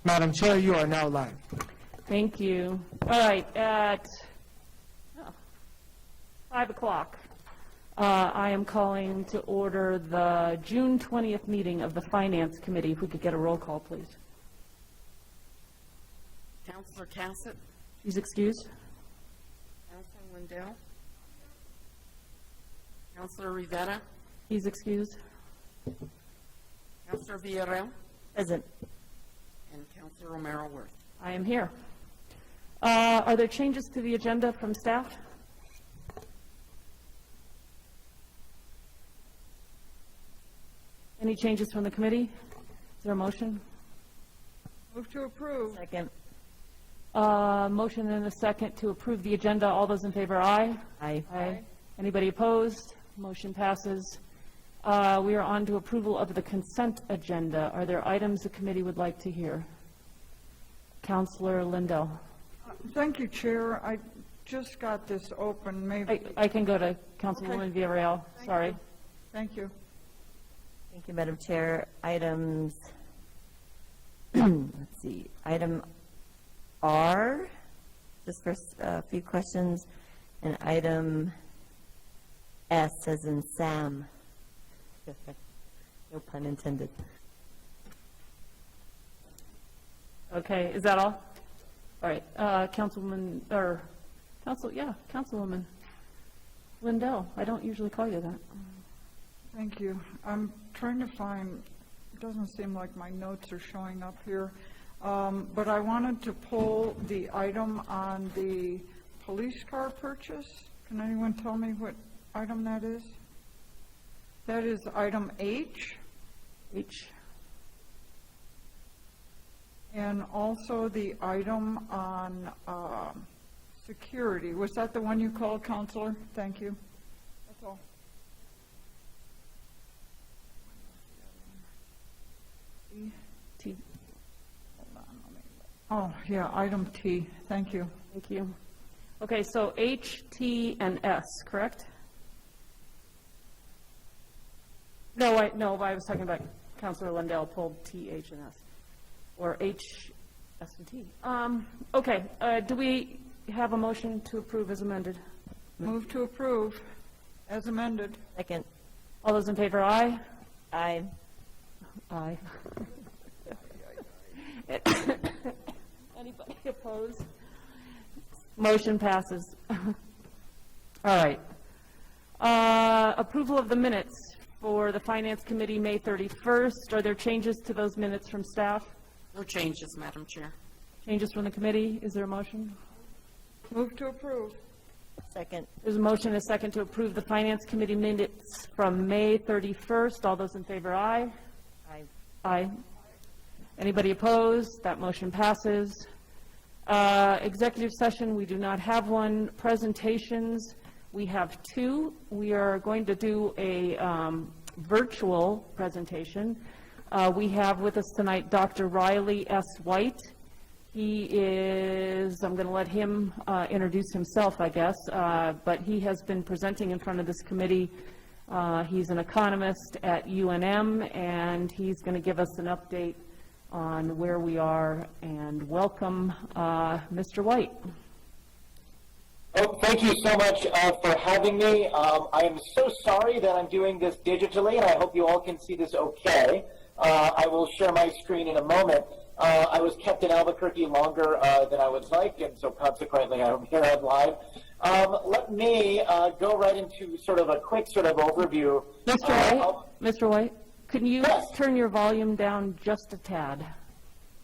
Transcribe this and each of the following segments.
Madam Chair, you are now live. Thank you. All right, at 5 o'clock, I am calling to order the June 20th meeting of the Finance Committee. If we could get a roll call, please. Councilor Cassett. She's excused. Councilor Lindell. Councilor Rivera. He's excused. Councilor Villarreal. Present. And Councilor Romero Worth. I am here. Are there changes to the agenda from staff? Any changes from the committee? Is there a motion? Move to approve. Second. Motion and a second to approve the agenda. All those in favor, aye? Aye. Aye. Anybody opposed? Motion passes. We are on to approval of the consent agenda. Are there items the committee would like to hear? Councilor Lindell. Thank you, Chair. I just got this open. Maybe. I can go to Councilwoman Villarreal. Sorry. Thank you. Thank you, Madam Chair. Items, let's see, item R, just for a few questions, and item S as in Sam. No pun intended. Okay, is that all? All right, Councilwoman Lindell. I don't usually call you that. Thank you. I'm trying to find, it doesn't seem like my notes are showing up here, but I wanted to pull the item on the police car purchase. Can anyone tell me what item that is? That is item H. H. And also the item on security. Was that the one you called, Counselor? Thank you. That's all. T. Hold on, let me look. Oh, yeah, item T. Thank you. Thank you. Okay, so H, T, and S, correct? No, I was talking about Councilor Lindell pulled T, H, and S, or H, S, and T. Okay, do we have a motion to approve as amended? Move to approve as amended. Second. All those in favor, aye? Aye. Aye. Anybody opposed? Motion passes. All right. Approval of the minutes for the Finance Committee, May 31st. Are there changes to those minutes from staff? No changes, Madam Chair. Changes from the committee? Is there a motion? Move to approve. Second. There's a motion and a second to approve the Finance Committee minutes from May 31st. All those in favor, aye? Aye. Aye. Anybody opposed? That motion passes. Executive session, we do not have one. Presentations, we have two. We are going to do a virtual presentation. We have with us tonight Dr. Riley S. White. He is, I'm going to let him introduce himself, I guess, but he has been presenting in front of this committee. He's an economist at UNM, and he's going to give us an update on where we are. And welcome, Mr. White. Oh, thank you so much for having me. I am so sorry that I'm doing this digitally, and I hope you all can see this okay. I will share my screen in a moment. I was kept in Albuquerque longer than I would like, and so consequently I'm here on live. Let me go right into sort of a quick sort of overview. Mr. White, can you turn your volume down just a tad?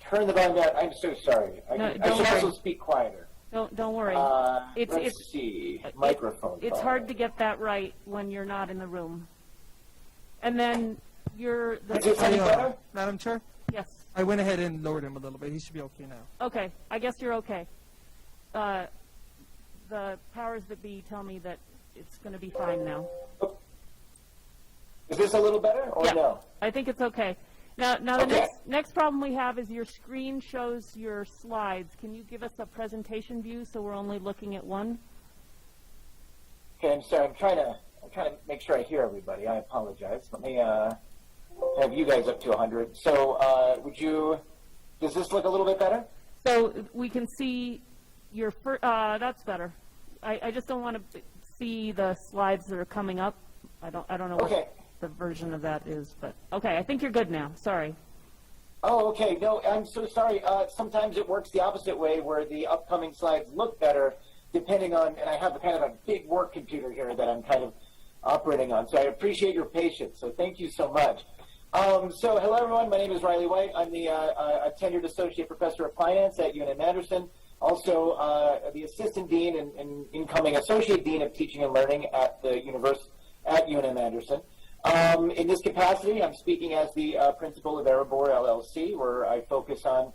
Turn the volume down. I'm so sorry. I should also speak quieter. Don't worry. Let's see. Microphone. It's hard to get that right when you're not in the room. And then you're the... Is this any better? Madam Chair? Yes. I went ahead and lowered him a little bit. He should be okay now. Okay. I guess you're okay. The powers that be tell me that it's going to be fine now. Is this a little better or no? I think it's okay. Now the next problem we have is your screen shows your slides. Can you give us a presentation view so we're only looking at one? Okay, I'm sorry. I'm trying to make sure I hear everybody. I apologize. Let me have you guys up to 100. So would you Does this look a little bit better? So we can see your that's better. I just don't want to see the slides that are coming up. I don't know Okay. what the version of that is, but, okay, I think you're good now. Sorry. Oh, okay. No, I'm so sorry. Sometimes it works the opposite way, where the upcoming slides look better, depending on, and I have a kind of a big work computer here that I'm kind of operating on. So I appreciate your patience. So thank you so much. So hello, everyone. My name is Riley White. I'm the a tenured associate professor of finance at UNM-Anderson. Also, the assistant dean and incoming associate dean of teaching and learning at the university at UNM-Anderson. In this capacity, I'm speaking as the principal of Erebor LLC, where I focus on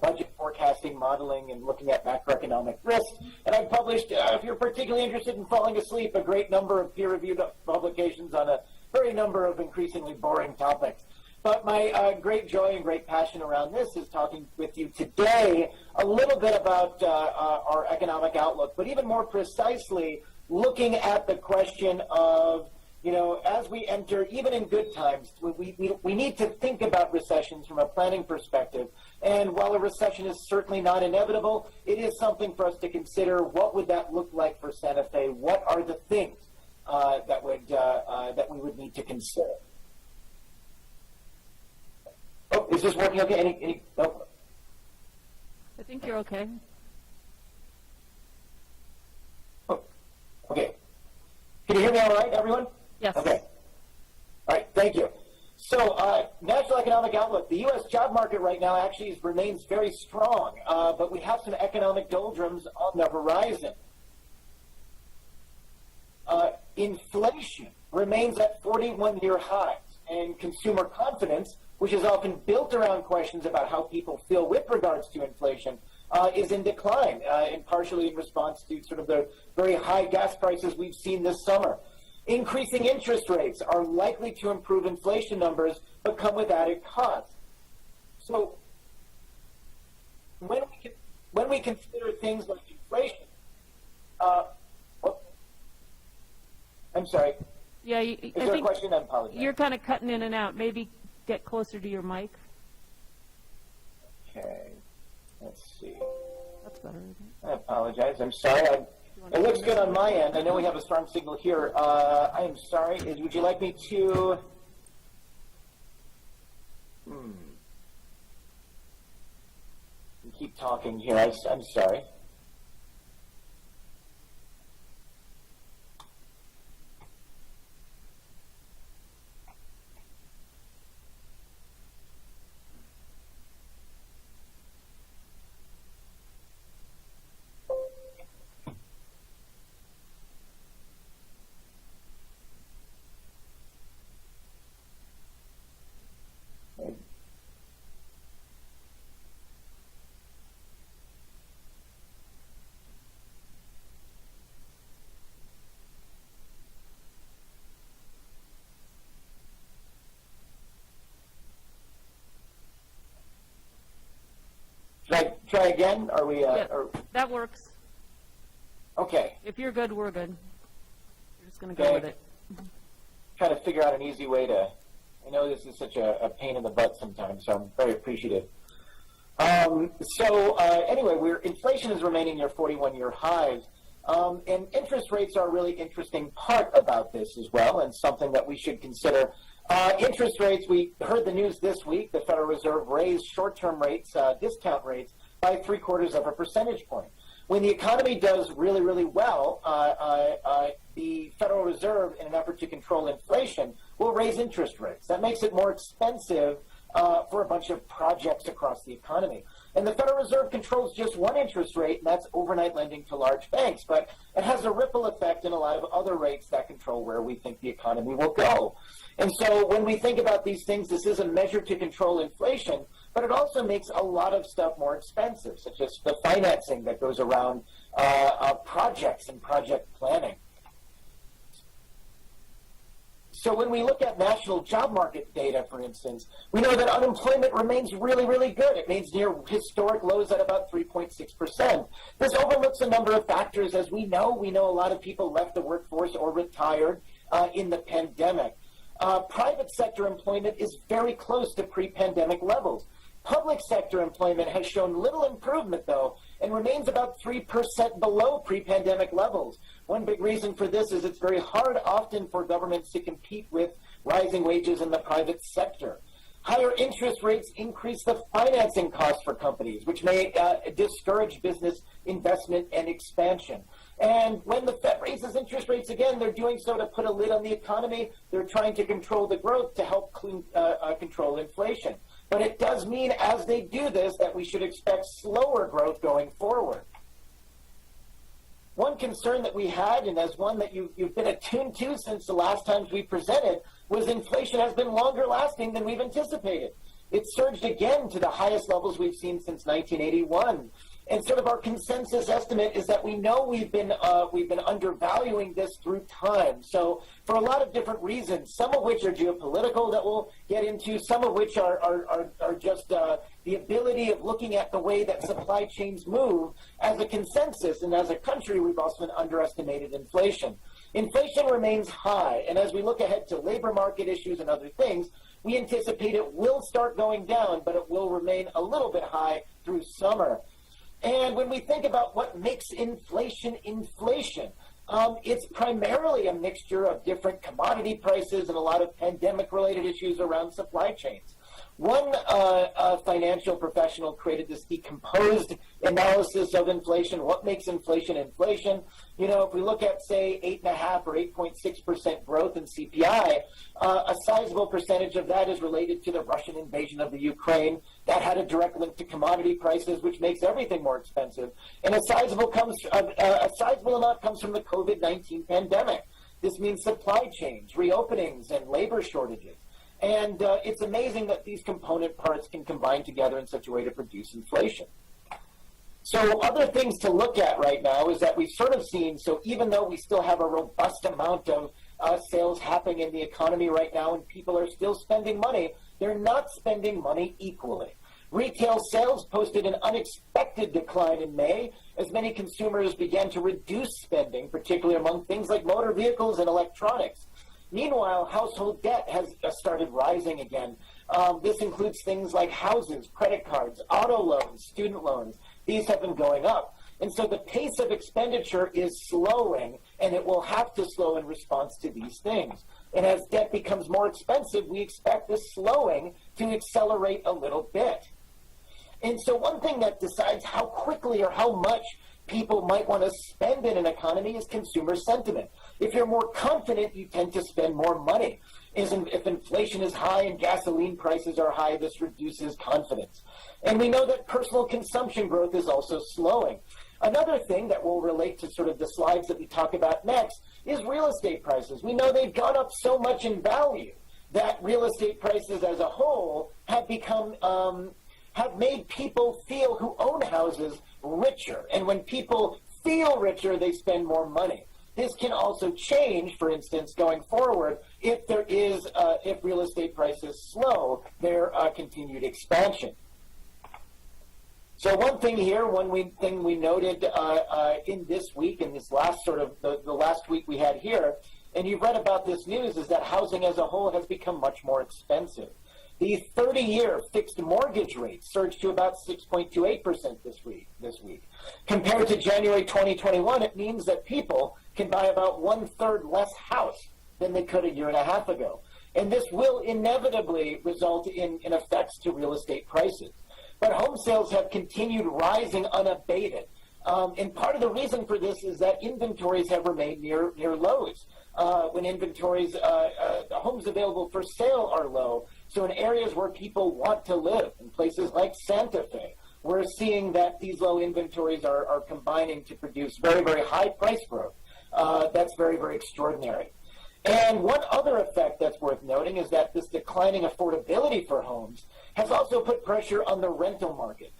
budget forecasting, modeling, and looking at macroeconomic risk. And I've published, if you're particularly interested in falling asleep, a great number of peer-reviewed publications on a very number of increasingly boring topics. But my great joy and great passion around this is talking with you today a little bit about our economic outlook, but even more precisely, looking at the question of, you know, as we enter, even in good times, we need to think about recessions from a planning perspective. And while a recession is certainly not inevitable, it is something for us to consider. What would that look like for Santa Fe? What are the things that we would need to consider? Oh, is this working okay? Any oh. I think you're okay. Oh, okay. Can you hear me all right, everyone? Yes. Okay. All right, thank you. So, national economic outlook. The U.S. job market right now actually remains very strong, but we have some economic doldrums on the horizon. Inflation remains at 41-year highs, and consumer confidence, which is often built around questions about how people feel with regards to inflation, is in decline, and partially in response to sort of the very high gas prices we've seen this summer. Increasing interest rates are likely to improve inflation numbers, but come with added costs. So when we consider things like inflation, I'm sorry. Yeah, Is I there a think question? I apologize. you're kind of cutting in and out. Maybe get closer to your mic. Okay. Let's see. That's better, isn't it? I apologize. I'm sorry. It looks good on my end. I know we have a strong signal here. I am sorry. Would you like me to? Keep talking here. I'm sorry. Should I try again? Are we? Yeah, that works. Okay. If you're good, we're good. We're just going to go with it. Try to figure out an easy way to. I know this is such a pain in the butt sometimes, so I'm very appreciative. Anyway, inflation is remaining near 41-year highs, and interest rates are a really interesting part about this as well, and something that we should consider. Interest rates, we heard the news this week. The Federal Reserve raised short-term rates, discount rates, by 0.75 percentage point. When the economy does really, really well, the Federal Reserve, in an effort to control inflation, will raise interest rates. That makes it more expensive for a bunch of projects across the economy. And the Federal Reserve controls just one interest rate, and that's overnight lending to large banks. But it has a ripple effect in a lot of other rates that control where we think the economy will go. And so when we think about these things, this is a measure to control inflation, but it also makes a lot of stuff more expensive, such as the financing that goes around projects and project planning. So when we look at national job market data, for instance, we know that unemployment remains really, really good. It remains near historic lows at about 3.6%. This overlooks a number of factors. As we know a lot of people left the workforce or retired in the pandemic. Private sector employment is very close to pre-pandemic levels. Public sector employment has shown little improvement, though, and remains about 3% below pre-pandemic levels. One big reason for this is it's very hard often for governments to compete with rising wages in the private sector. Higher interest rates increase the financing costs for companies, which may discourage business investment and expansion. And when the Fed raises interest rates again, they're doing so to put a lid on the economy. They're trying to control the growth to help control inflation. But it does mean, as they do this, that we should expect slower growth going forward. One concern that we had, and as one that you've been attuned to since the last times we presented, was inflation has been longer lasting than we've anticipated. It surged again to the highest levels we've seen since 1981. And sort of our consensus estimate is that we know we've been undervaluing this through time. So for a lot of different reasons, some of which are geopolitical that we'll get into, some of which are just the ability of looking at the way that supply chains move. As a consensus and as a country, we've also underestimated inflation. Inflation remains high, and as we look ahead to labor market issues and other things, we anticipate it will start going down, but it will remain a little bit high through summer. And when we think about what makes inflation, it's primarily a mixture of different commodity prices and a lot of pandemic-related issues around supply chains. One financial professional created this decomposed analysis of inflation. What makes inflation inflation? You know, if we look at, say, 8.5 or 8.6% growth in CPI, a sizable percentage of that is related to the Russian invasion of the Ukraine. That had a direct link to commodity prices, which makes everything more expensive. And a sizable amount comes from the COVID-19 pandemic. This means supply chains, reopenings, and labor shortages. And it's amazing that these component parts can combine together in such a way to produce inflation. So other things to look at right now is that we've sort of seen, so even though we still have a robust amount of sales happening in the economy right now and people are still spending money, they're not spending money equally. Retail sales posted an unexpected decline in May as many consumers began to reduce spending, particularly among things like motor vehicles and electronics. Meanwhile, household debt has started rising again. This includes things like houses, credit cards, auto loans, student loans. These have been going up. And so the pace of expenditure is slowing, and it will have to slow in response to these things. And as debt becomes more expensive, we expect this slowing to accelerate a little bit. And so one thing that decides how quickly or how much people might want to spend in an economy is consumer sentiment. If you're more confident, you tend to spend more money. If inflation is high and gasoline prices are high, this reduces confidence. And we know that personal consumption growth is also slowing. Another thing that will relate to sort of the slides that we talk about next is real estate prices. We know they've gone up so much in value that real estate prices as a whole have become have made people feel who own houses richer. And when people feel richer, they spend more money. This can also change, for instance, going forward, if there is, if real estate prices slow their continued expansion. So one thing here, thing we noted in this week, in this last sort of the last week we had here, and you've read about this news, is that housing as a whole has become much more expensive. The 30-year fixed mortgage rate surged to about 6.28% this week. Compared to January 2021, it means that people can buy about 1/3 less house than they could a year and a half ago. And this will inevitably result in effects to real estate prices. But home sales have continued rising unabated. And part of the reason for this is that inventories have remained near lows. When inventories, homes available for sale are low. So in areas where people want to live, in places like Santa Fe, we're seeing that these low inventories are combining to produce very, very high price growth. That's very, very extraordinary. And one other effect that's worth noting is that this declining affordability for homes has also put pressure on the rental market,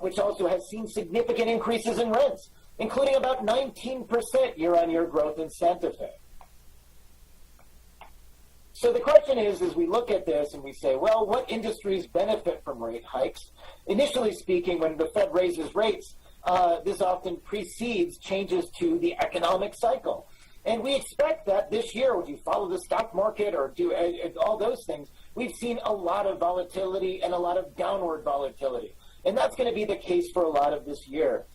which also has seen significant increases in rents, including about 19% year-on-year growth in Santa Fe. So the question is, as we look at this and we say, well, what industries benefit from rate hikes? Initially speaking, when the Fed raises rates, this often precedes changes to the economic cycle. And we expect that this year, when you follow the stock market or do all those things, we've seen a lot of volatility and a lot of downward volatility. And that's going to be the case for a lot of this year.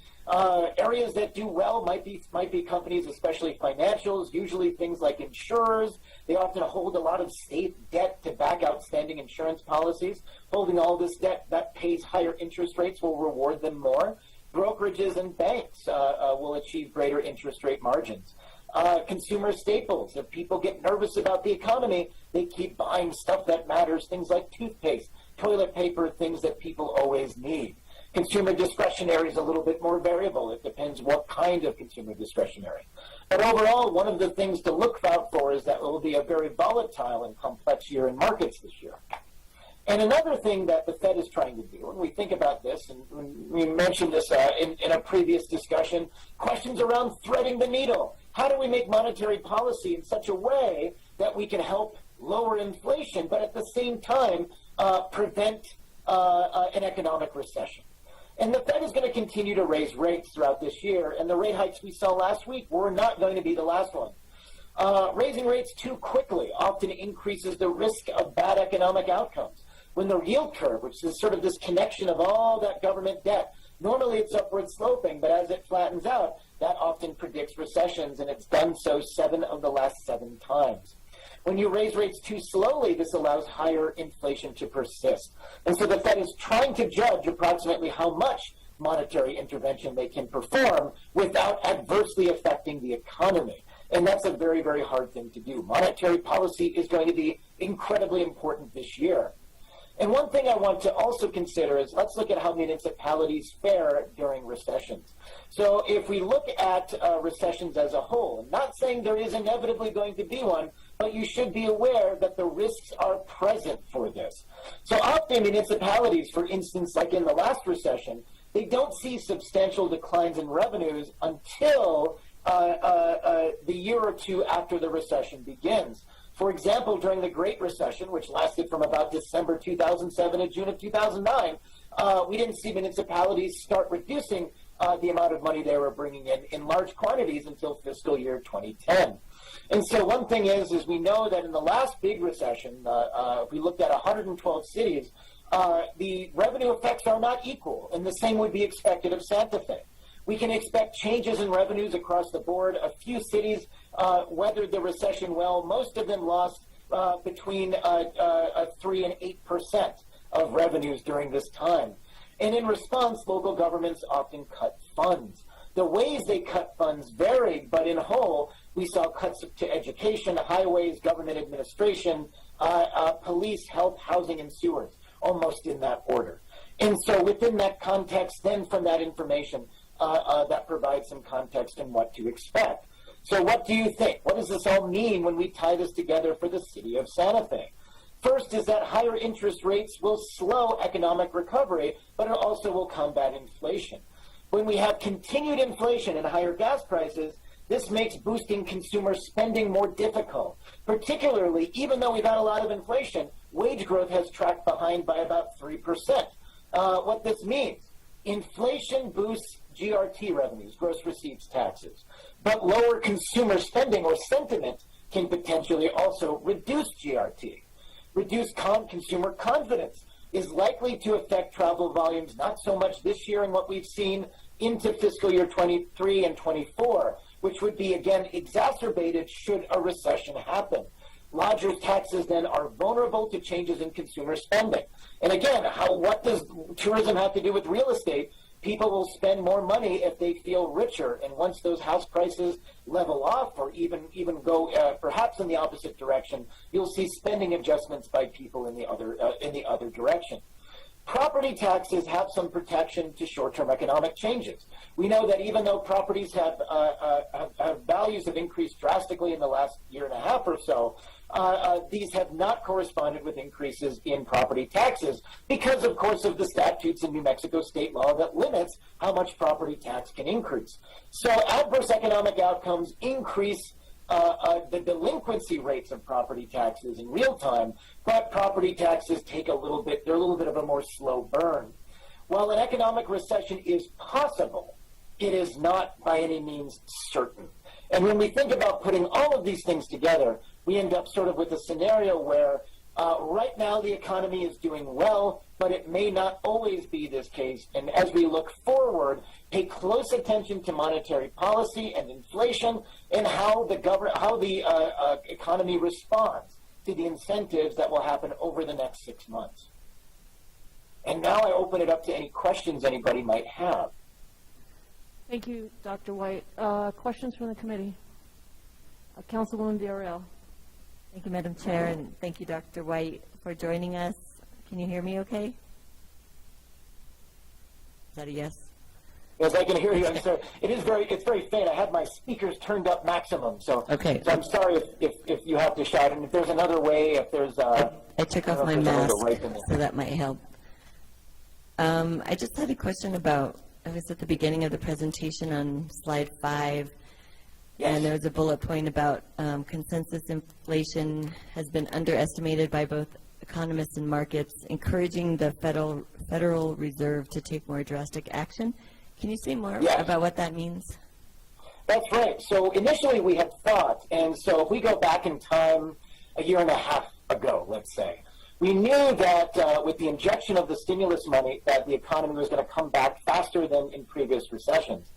Areas that do well might be companies, especially financials, usually things like insurers. They often hold a lot of state debt to back outstanding insurance policies. Holding all this debt that pays higher interest rates will reward them more. Brokerages and banks will achieve greater interest rate margins. Consumer staples. If people get nervous about the economy, they keep buying stuff that matters, things like toothpaste, toilet paper, things that people always need. Consumer discretionary is a little bit more variable. It depends what kind of consumer discretionary. But overall, one of the things to look out for is that it will be a very volatile and complex year in markets this year. And another thing that the Fed is trying to do, and we think about this, and we mentioned this in a previous discussion, questions around threading the needle. How do we make monetary policy in such a way that we can help lower inflation, but at the same time prevent an economic recession? And the Fed is going to continue to raise rates throughout this year, and the rate hikes we saw last week were not going to be the last one. Raising rates too quickly often increases the risk of bad economic outcomes. When the yield curve, which is sort of this connection of all that government debt, normally it's upward sloping, but as it flattens out, that often predicts recessions, and it's done so 7 of the last 7 times. When you raise rates too slowly, this allows higher inflation to persist. And so the Fed is trying to judge approximately how much monetary intervention they can perform without adversely affecting the economy. And that's a very, very hard thing to do. Monetary policy is going to be incredibly important this year. And one thing I want to also consider is let's look at how municipalities fare during recessions. So if we look at recessions as a whole, I'm not saying there is inevitably going to be one, but you should be aware that the risks are present for this. So often municipalities, for instance, like in the last recession, they don't see substantial declines in revenues until the year or two after the recession begins. For example, during the Great Recession, which lasted from about December 2007 to June of 2009, we didn't see municipalities start reducing the amount of money they were bringing in large quantities until fiscal year 2010. And so one thing is we know that in the last big recession, we looked at 112 cities, the revenue effects are not equal, and the same would be expected of Santa Fe. We can expect changes in revenues across the board. A few cities weathered the recession well. Most of them lost between 3 and 8% of revenues during this time. And in response, local governments often cut funds. The ways they cut funds varied, but in whole, we saw cuts to education, highways, government administration, police, health, housing, and sewers, almost in that order. And so within that context, then from that information, that provides some context in what to expect. So what do you think? What does this all mean when we tie this together for the city of Santa Fe? First is that higher interest rates will slow economic recovery, but it also will combat inflation. When we have continued inflation and higher gas prices, this makes boosting consumer spending more difficult. Particularly, even though we've had a lot of inflation, wage growth has tracked behind by about 3%. What this means, inflation boosts GRT revenues, gross receipts taxes, but lower consumer spending or sentiment can potentially also reduce GRT. Reduced consumer confidence is likely to affect travel volumes, not so much this year and what we've seen into fiscal year 23 and 24, which would be, again, exacerbated should a recession happen. Lodgers' taxes then are vulnerable to changes in consumer spending. And again, what does tourism have to do with real estate? People will spend more money if they feel richer, and once those house prices level off or even go perhaps in the opposite direction, you'll see spending adjustments by people in the other direction. Property taxes have some protection to short-term economic changes. We know that even though properties have values have increased drastically in the last year and a half or so, these have not corresponded with increases in property taxes because, of course, of the statutes in New Mexico state law that limits how much property tax can increase. So adverse economic outcomes increase the delinquency rates of property taxes in real time, but property taxes they're a little bit of a more slow burn. While an economic recession is possible, it is not by any means certain. And when we think about putting all of these things together, we end up sort of with a scenario where Right now, the economy is doing well, but it may not always be this case. And as we look forward, pay close attention to monetary policy and inflation and how the economy responds to the incentives that will happen over the next 6 months. And now I open it up to any questions anybody might have. Thank you, Dr. White. Questions from the committee? Councilwoman Villarreal. Thank you, Madam Chair, and thank you, Dr. White, for joining us. Can you hear me okay? Is that a yes? Yes, I can hear you. I'm sorry. It's very faint. I had my speakers turned up maximum, so, Okay. so I'm sorry if you have to shout. And if there's another way, if there's I took off my mask, so so that might help. I just had a question about, I was at the beginning of the presentation on slide 5, and there was a bullet point about consensus inflation has been underestimated by both economists and markets, encouraging the Federal Reserve to take more drastic action. Can you say more about what that means? That's right. So initially we had thought, and so if we go back in time a year and a half ago, let's say, we knew that with the injection of the stimulus money that the economy was going to come back faster than in previous recessions.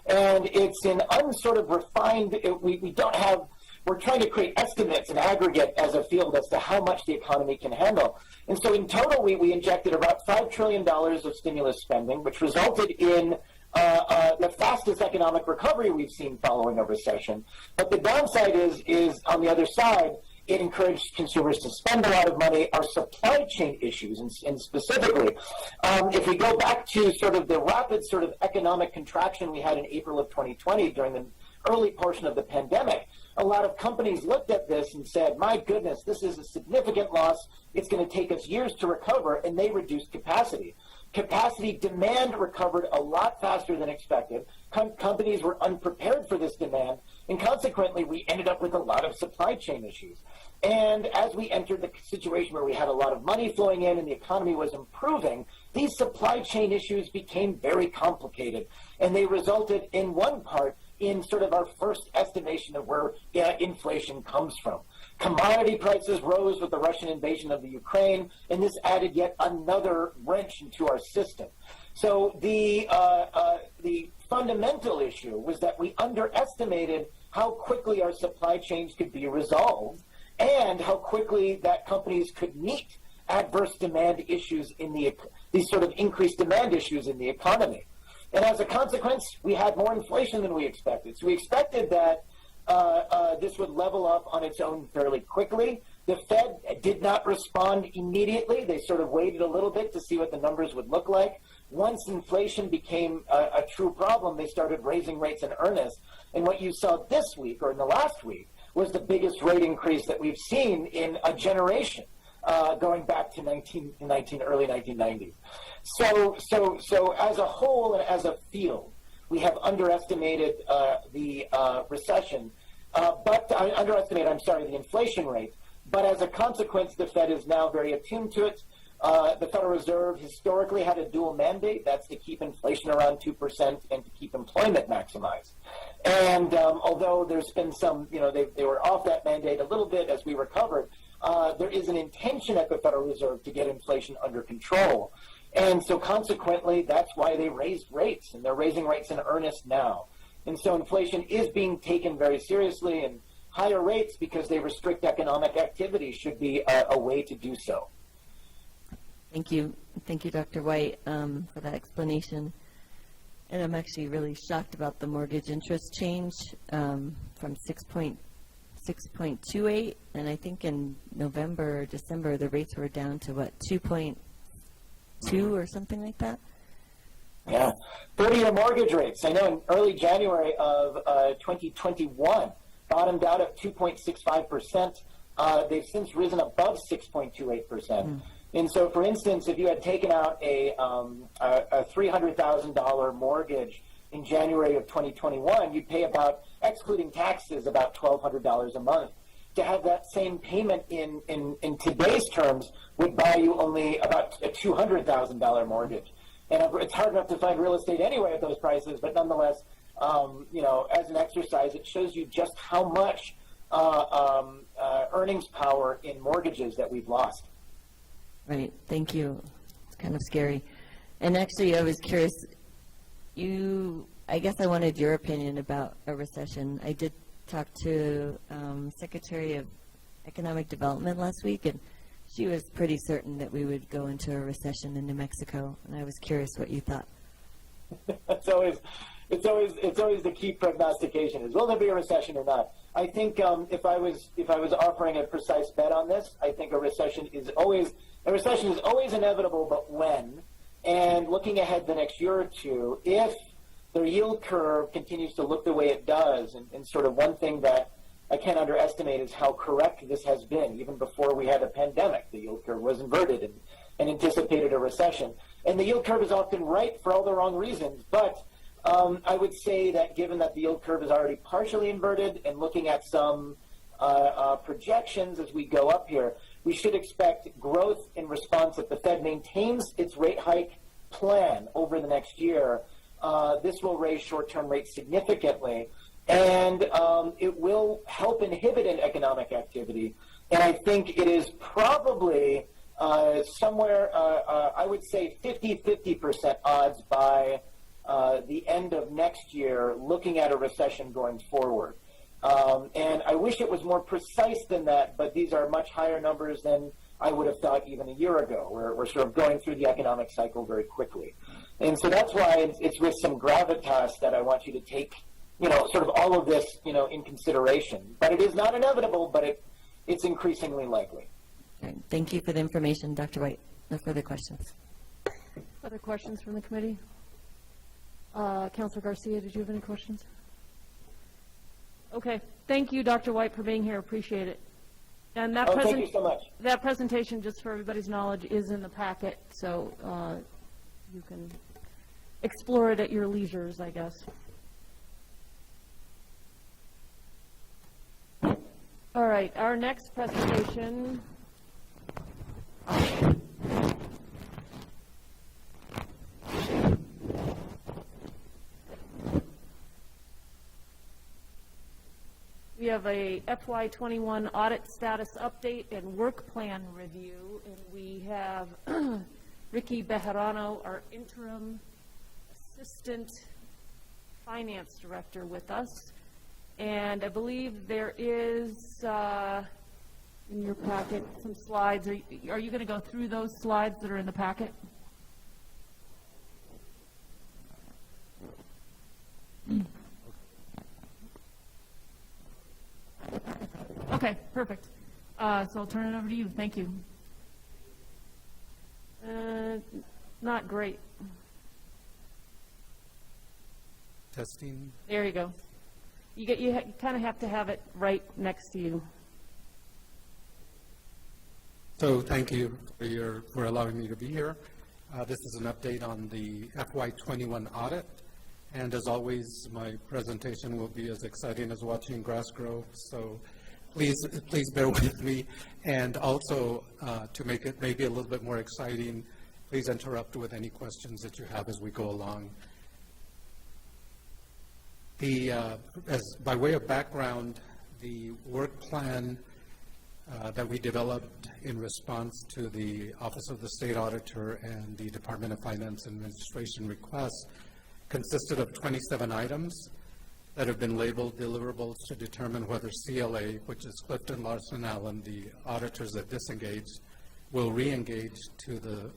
And it's an unsort of refined, we don't have, we're trying to create estimates in aggregate as a field as to how much the economy can handle. And so in total, we injected about $5 trillion of stimulus spending, which resulted in the fastest economic recovery we've seen following a recession. But the downside is on the other side, it encouraged consumers to spend a lot of money. Our supply chain issues, and specifically, if we go back to sort of the rapid sort of economic contraction we had in April of 2020 during the early portion of the pandemic, a lot of companies looked at this and said, my goodness, this is a significant loss. It's going to take us years to recover, and they reduced capacity. Capacity demand recovered a lot faster than expected. Companies were unprepared for this demand, and consequently, we ended up with a lot of supply chain issues. And as we entered the situation where we had a lot of money flowing in and the economy was improving, these supply chain issues became very complicated, and they resulted in one part in sort of our first estimation of where inflation comes from. Commodity prices rose with the Russian invasion of the Ukraine, and this added yet another wrench into our system. So the fundamental issue was that we underestimated how quickly our supply chains could be resolved and how quickly that companies could meet adverse demand issues in these sort of increased demand issues in the economy. And as a consequence, we had more inflation than we expected. So we expected that this would level up on its own fairly quickly. The Fed did not respond immediately. They sort of waited a little bit to see what the numbers would look like. Once inflation became a true problem, they started raising rates in earnest. And what you saw this week, or in the last week, was the biggest rate increase that we've seen in a generation, going back to early 1990s. So as a whole and as a field, we have underestimated the recession, the inflation rate. But as a consequence, the Fed is now very attuned to it. The Federal Reserve historically had a dual mandate. That's to keep inflation around 2% and to keep employment maximized. And although there's been some, they were off that mandate a little bit as we recovered, there is an intention at the Federal Reserve to get inflation under control. And so consequently, that's why they raised rates, and they're raising rates in earnest now. And so inflation is being taken very seriously, and higher rates, because they restrict economic activity, should be a way to do so. Thank you. Thank you, Dr. White, for that explanation. And I'm actually really shocked about the mortgage interest change from 6.28, and I think in November or December, the rates were down to, 2.2 or something like that? Yeah. 30-year mortgage rates, I know in early January of 2021, bottomed out at 2.65%. They've since risen above 6.28%. And so, for instance, if you had taken out a $300,000 mortgage in January of 2021, you'd pay about, excluding taxes, about $1,200 a month. To have that same payment in today's terms would buy you only about a $200,000 mortgage. And it's hard enough to find real estate anyway at those prices, but nonetheless, as an exercise, it shows you just how much earnings power in mortgages that we've lost. Right, thank you. It's kind of scary. And actually, I was curious, I guess I wanted your opinion about a recession. I did talk to Secretary of Economic Development last week, and she was pretty certain that we would go into a recession in New Mexico, and I was curious what you thought. It's always the key prognostication is, will there be a recession or not? I think if I was offering a precise bet on this, I think a recession is always inevitable, but when? And looking ahead the next year or two, if the yield curve continues to look the way it does, and sort of one thing that I can't underestimate is how correct this has been. Even before we had a pandemic, the yield curve was inverted and anticipated a recession. And the yield curve is often right for all the wrong reasons, but I would say that given that the yield curve is already partially inverted and looking at some projections as we go up here, we should expect growth in response if the Fed maintains its rate hike plan over the next year. This will raise short-term rates significantly, and it will help inhibit an economic activity. And I think it is probably somewhere, I would say 50% odds by the end of next year looking at a recession going forward. And I wish it was more precise than that, but these are much higher numbers than I would have thought even a year ago. We're sort of going through the economic cycle very quickly. And so that's why it's with some gravitas that I want you to take, sort of all of this, in consideration. But it is not inevitable, but it's increasingly likely. Right. Thank you for the information, Dr. White. No further questions. Other questions from the committee? Councilor Garcia, did you have any questions? Okay. Thank you, Dr. White, for being here. Appreciate it. And that thank you so much. That presentation, just for everybody's knowledge, is in the packet, so you can explore it at your leisures, I guess. All right, our next presentation. We have a FY21 audit status update and work plan review, and we have Ricky Bejarano, our interim assistant finance director, with us. And I believe there is, in your packet, some slides. Are you going to go through those slides that are in the packet? Okay, perfect. So I'll turn it over to you. Thank you. Not great. Testing. There you go. You kind of have to have it right next to you. So thank you for allowing me to be here. This is an update on the FY21 audit. And as always, my presentation will be as exciting as watching grass grow. So please bear with me. And also, to make it maybe a little bit more exciting, please interrupt with any questions that you have as we go along. By way of background, the work plan that we developed in response to the Office of the State Auditor and the Department of Finance and Administration requests consisted of 27 items that have been labeled deliverables to determine whether CLA, which is Clifton Larson Allen, the auditors that disengaged, will re-engage to the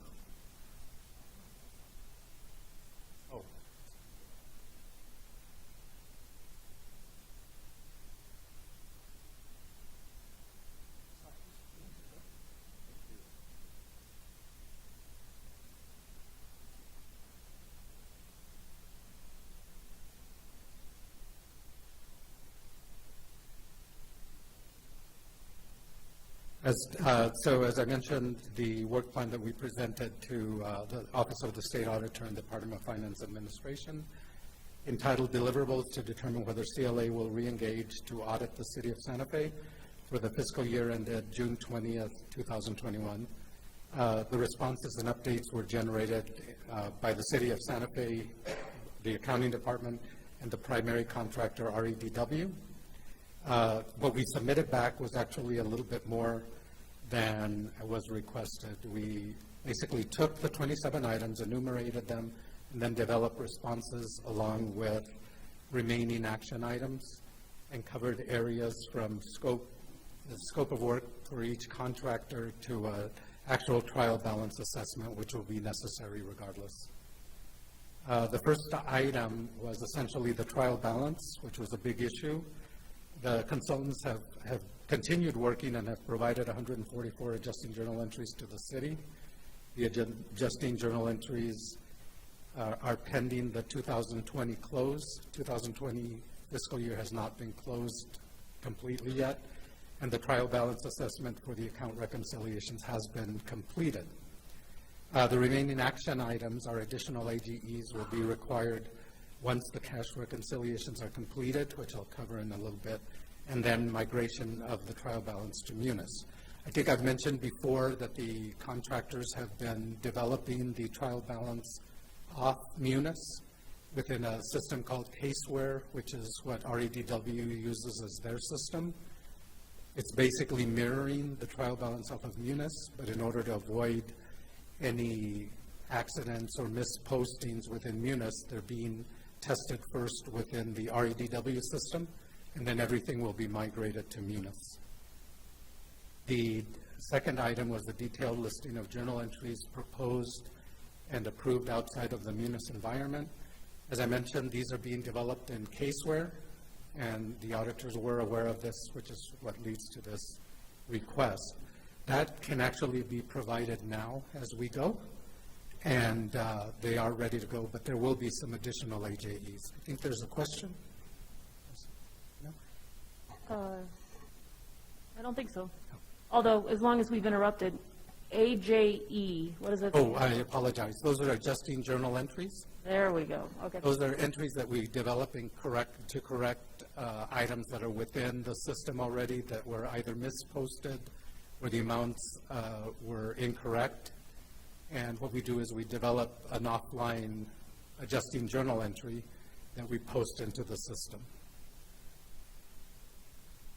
As I mentioned, the work plan that we presented to the Office of the State Auditor and Department of Finance Administration, entitled Deliverables to Determine Whether CLA Will Reengage to Audit the City of Santa Fe for the fiscal year ended June 20th, 2021. The responses and updates were generated by the City of Santa Fe, the Accounting Department, and the primary contractor, REDW. What we submitted back was actually a little bit more than was requested. We basically took the 27 items, enumerated them, and then developed responses along with remaining action items, and covered areas from the scope of work for each contractor to actual trial balance assessment, which will be necessary regardless. The first item was essentially the trial balance, which was a big issue. The consultants have continued working and have provided 144 adjusting journal entries to the city. The adjusting journal entries are pending the 2020 close. 2020 fiscal year has not been closed completely yet, and the trial balance assessment for the account reconciliations has been completed. The remaining action items, our additional AGEs, will be required once the cash reconciliations are completed, which I'll cover in a little bit, and then migration of the trial balance to Munis. I think I've mentioned before that the contractors have been developing the trial balance off Munis within a system called Caseware, which is what REDW uses as their system. It's basically mirroring the trial balance off of Munis, but in order to avoid any accidents or mispostings within Munis, they're being tested first within the REDW system, and then everything will be migrated to Munis. The second item was the detailed listing of journal entries proposed and approved outside of the Munis environment. As I mentioned, these are being developed in Caseware, and the auditors were aware of this, which is what leads to this request. That can actually be provided now as we go, and they are ready to go, but there will be some additional AJEs. I think there's a question? No? I don't think so. Although, as long as we've interrupted, AJE, what does that Oh, mean? I apologize. Those are adjusting journal entries. There we go, okay. Those are entries that we develop to correct items that are within the system already that were either misposted or the amounts were incorrect. And what we do is we develop an offline adjusting journal entry that we post into the system.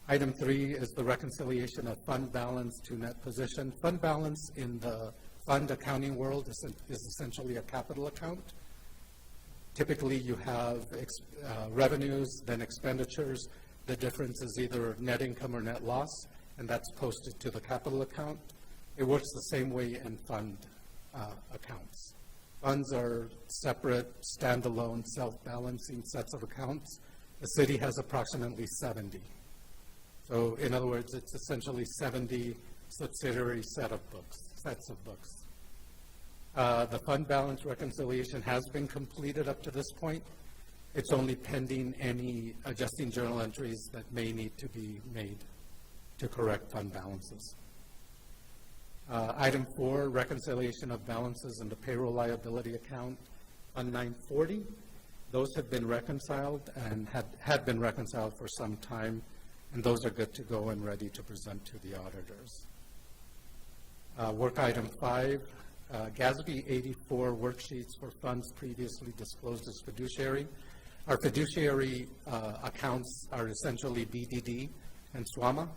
Item 3 is the reconciliation of fund balance to net position. Fund balance in the fund accounting world is essentially a capital account. Typically, you have revenues, then expenditures. The difference is either net income or net loss, and that's posted to the capital account. It works the same way in fund accounts. Funds are separate, standalone, self-balancing sets of accounts. The city has approximately 70. So in other words, it's essentially 70 subsidiary sets of books. The fund balance reconciliation has been completed up to this point. It's only pending any adjusting journal entries that may need to be made to correct fund balances. Item 4, reconciliation of balances in the payroll liability account, Fund 940. Those have been reconciled and had been reconciled for some time, and those are good to go and ready to present to the auditors. Work item 5, Gatsby 84 worksheets for funds previously disclosed as fiduciary. Our fiduciary accounts are essentially BDD and SWAMA,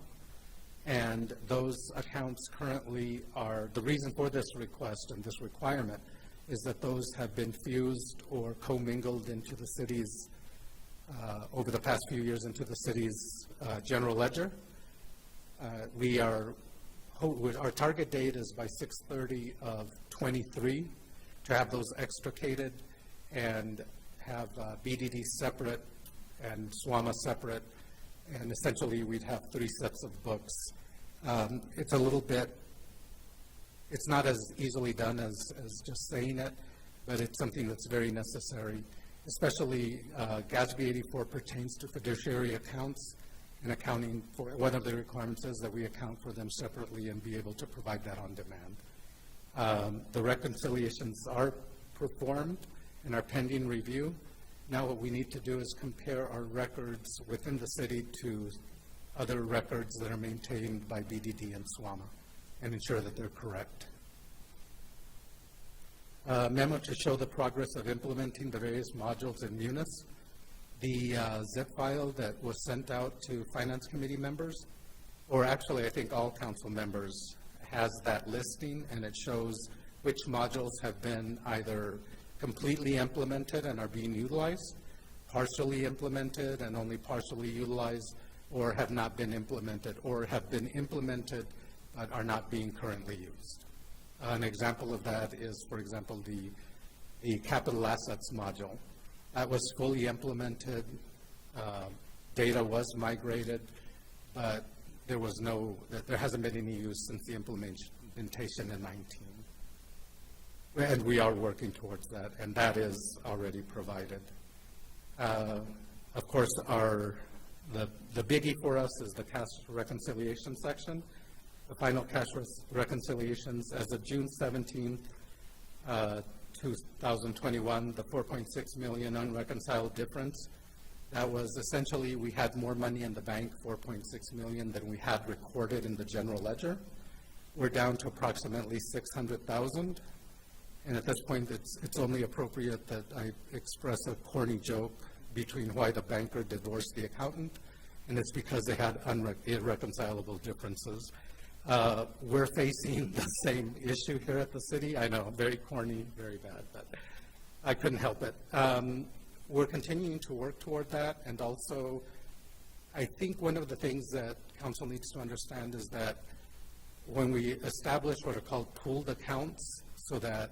and those accounts currently are, the reason for this request and this requirement is that those have been fused or commingled into the city's, over the past few years, into the city's general ledger. Our target date is by 6/30 of 23 to have those extricated and have BDD separate and SWAMA separate, and essentially we'd have 3 sets of books. It's a little bit, it's not as easily done as just saying it, but it's something that's very necessary, especially Gatsby 84 pertains to fiduciary accounts, and accounting for, one of the requirements is that we account for them separately and be able to provide that on demand. The reconciliations are performed and are pending review. Now what we need to do is compare our records within the city to other records that are maintained by BDD and SWAMA and ensure that they're correct. Memo to show the progress of implementing the various modules in Munis. The zip file that was sent out to Finance Committee members, or actually I think all council members, has that listing, and it shows which modules have been either completely implemented and are being utilized, partially implemented and only partially utilized, or have not been implemented, or have been implemented but are not being currently used. An example of that is, for example, the capital assets module. That was fully implemented, data was migrated, but there hasn't been any use since the implementation in 19. And we are working towards that, and that is already provided. Of course, the biggie for us is the cash reconciliation section. The final cash reconciliations as of June 17th, 2021, the 4.6 million unreconciled difference. That was essentially, we had more money in the bank, 4.6 million, than we had recorded in the general ledger. We're down to approximately 600,000. And at this point, it's only appropriate that I express a corny joke between why the banker divorced the accountant, and it's because they had irreconcilable differences. We're facing the same issue here at the city. I know, very corny, very bad, but I couldn't help it. We're continuing to work toward that, and also I think one of the things that council needs to understand is that when we establish what are called pooled accounts so that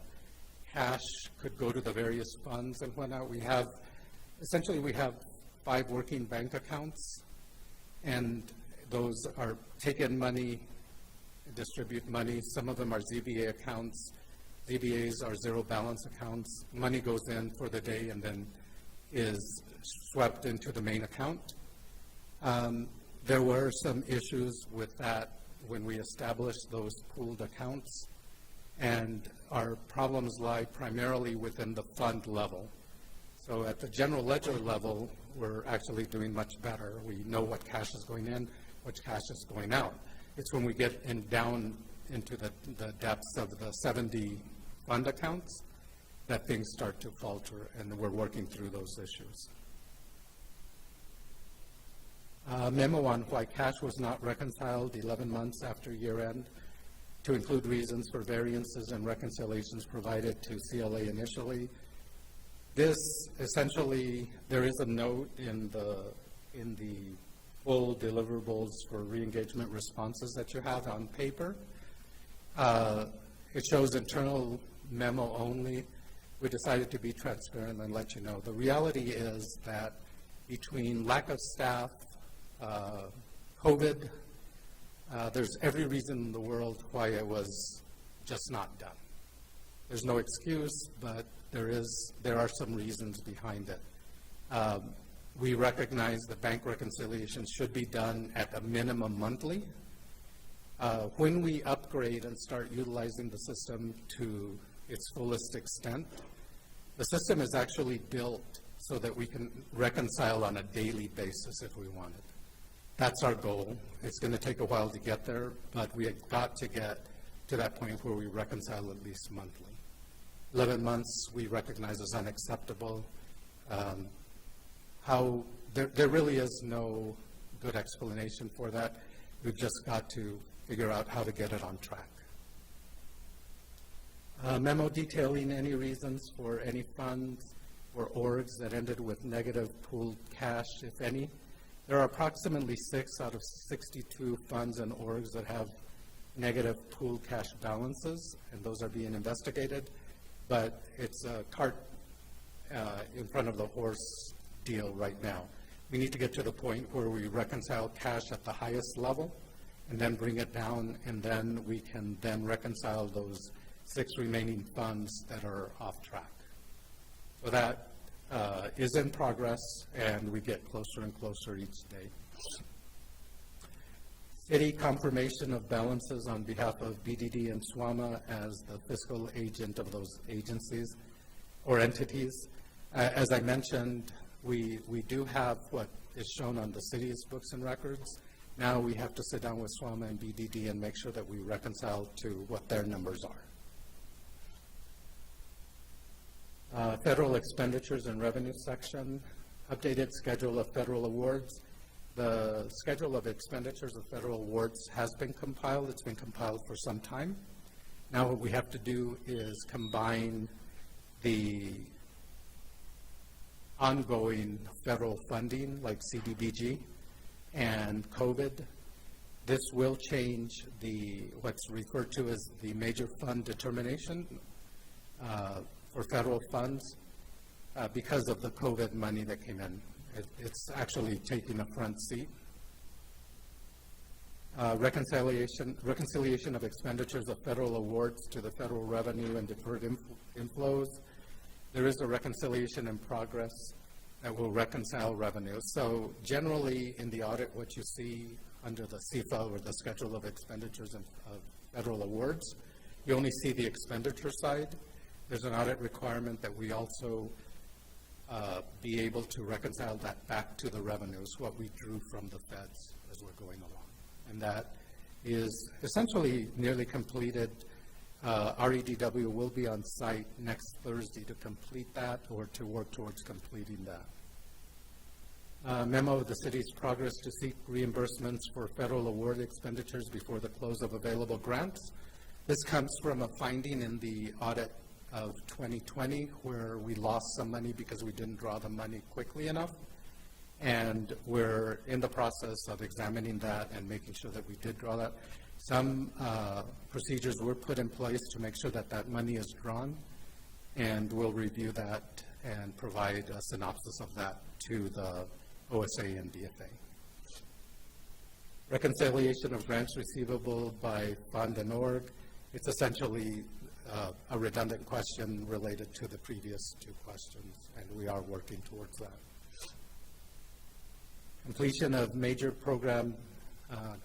cash could go to the various funds and whatnot, we have 5 working bank accounts, and those are take in money, distribute money. Some of them are ZBA accounts. ZBAs are zero balance accounts. Money goes in for the day and then is swept into the main account. There were some issues with that when we established those pooled accounts, and our problems lie primarily within the fund level. So at the general ledger level, we're actually doing much better. We know what cash is going in, what cash is going out. It's when we get down into the depths of the 70 fund accounts that things start to falter, and we're working through those issues. Memo on why cash was not reconciled 11 months after year end, to include reasons for variances and reconciliations provided to CLA initially. This essentially, there is a note in the full deliverables for re-engagement responses that you have on paper. It shows internal memo only. We decided to be transparent and let you know. The reality is that between lack of staff, COVID, there's every reason in the world why it was just not done. There's no excuse, but there are some reasons behind it. We recognize that bank reconciliations should be done at a minimum monthly. When we upgrade and start utilizing the system to its fullest extent, the system is actually built so that we can reconcile on a daily basis if we want it. That's our goal. It's going to take a while to get there, but we have got to get to that point where we reconcile at least monthly. 11 months we recognize as unacceptable. There really is no good explanation for that. We've just got to figure out how to get it on track. Memo detailing any reasons for any funds or orgs that ended with negative pooled cash, if any. There are approximately 6 out of 62 funds and orgs that have negative pooled cash balances, and those are being investigated. But it's a cart in front of the horse deal right now. We need to get to the point where we reconcile cash at the highest level and then bring it down, and then we can then reconcile those 6 remaining funds that are off track. So that is in progress, and we get closer and closer each day. City confirmation of balances on behalf of BDD and SWAMA as the fiscal agent of those agencies or entities. As I mentioned, we do have what is shown on the city's books and records. Now we have to sit down with SWAMA and BDD and make sure that we reconcile to what their numbers are. Federal expenditures and revenue section. updated schedule of federal awards. The schedule of expenditures of federal awards has been compiled. It's been compiled for some time. Now what we have to do is combine the ongoing federal funding like CDBG and COVID. This will change what's referred to as the major fund determination for federal funds because of the COVID money that came in. It's actually taking a front seat. Reconciliation of expenditures of federal awards to the federal revenue and deferred inflows. There is a reconciliation in progress that will reconcile revenue. So generally in the audit, what you see under the CFO or the schedule of expenditures of federal awards, you only see the expenditure side. There's an audit requirement that we also be able to reconcile that back to the revenues, what we drew from the feds as we're going along. And that is essentially nearly completed. REDW will be on site next Thursday to complete that or to work towards completing that. Memo of the city's progress to seek reimbursements for federal award expenditures before the close of available grants. This comes from a finding in the audit of 2020 where we lost some money because we didn't draw the money quickly enough. And we're in the process of examining that and making sure that we did draw that. Some procedures were put in place to make sure that that money is drawn, and we'll review that and provide a synopsis of that to the OSA and DFA. Reconciliation of grants receivable by fund and org. It's essentially a redundant question related to the previous two questions, and we are working towards that. Completion of major program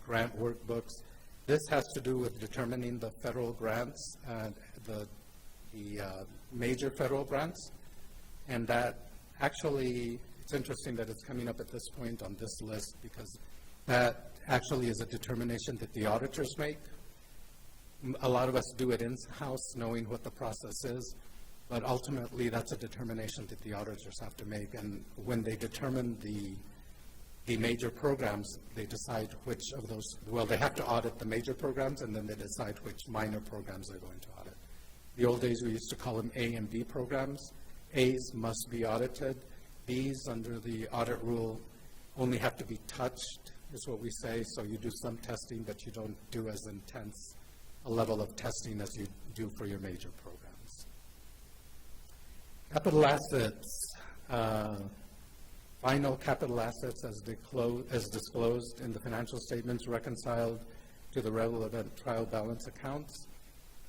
grant workbooks. This has to do with determining the federal grants, the major federal grants, and that actually, it's interesting that it's coming up at this point on this list because that actually is a determination that the auditors make. A lot of us do it in-house knowing what the process is, but ultimately that's a determination that the auditors have to make, and when they determine the major programs, they decide which of those, well, they have to audit the major programs and then they decide which minor programs they're going to audit. The old days we used to call them A and B programs. A's must be audited. B's under the audit rule only have to be touched, is what we say, so you do some testing, but you don't do as intense a level of testing as you do for your major programs. Capital assets. Final capital assets as disclosed in the financial statements reconciled to the relevant trial balance accounts.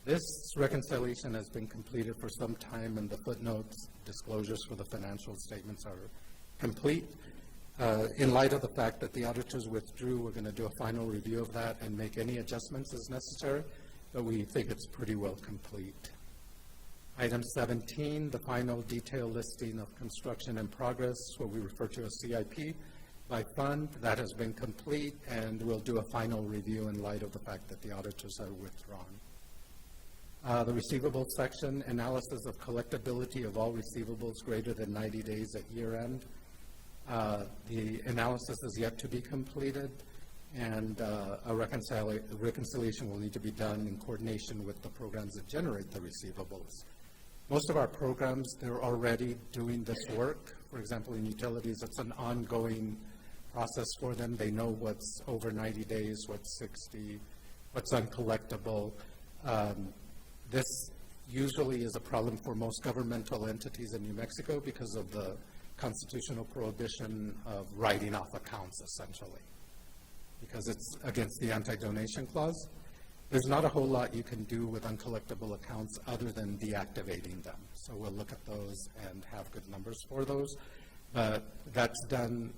This reconciliation has been completed for some time, and the footnotes disclosures for the financial statements are complete. In light of the fact that the auditors withdrew, we're going to do a final review of that and make any adjustments as necessary, but we think it's pretty well complete. Item 17, the final detailed listing of construction in progress, what we refer to as CIP, by fund. That has been complete, and we'll do a final review in light of the fact that the auditors are withdrawn. The receivable section, analysis of collectability of all receivables greater than 90 days at year end. The analysis is yet to be completed, and a reconciliation will need to be done in coordination with the programs that generate the receivables. Most of our programs, they're already doing this work. For example, in utilities, it's an ongoing process for them. They know what's over 90 days, what's 60, what's uncollectible. This usually is a problem for most governmental entities in New Mexico because of the constitutional prohibition of writing off accounts, essentially, because it's against the anti-donation clause. There's not a whole lot you can do with uncollectible accounts other than deactivating them. So we'll look at those and have good numbers for those. But that's done,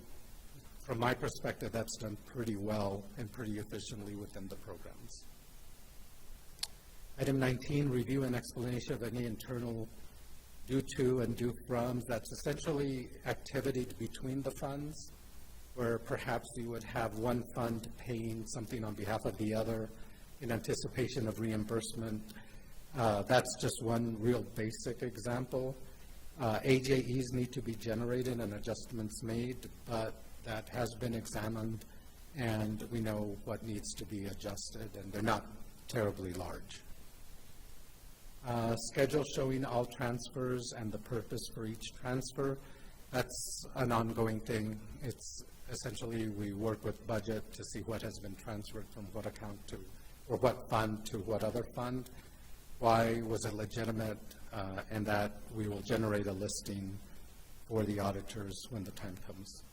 from my perspective, that's done pretty well and pretty efficiently within the programs. Item 19, review and explanation of any internal due to and due from. That's essentially activity between the funds, where perhaps you would have one fund paying something on behalf of the other in anticipation of reimbursement. That's just one real basic example. AJEs need to be generated and adjustments made, but that has been examined, and we know what needs to be adjusted, and they're not terribly large. Schedule showing all transfers and the purpose for each transfer. That's an ongoing thing. It's essentially we work with budget to see what has been transferred from what account to, or what fund to what other fund. Why was it legitimate, and that we will generate a listing for the auditors when the time comes.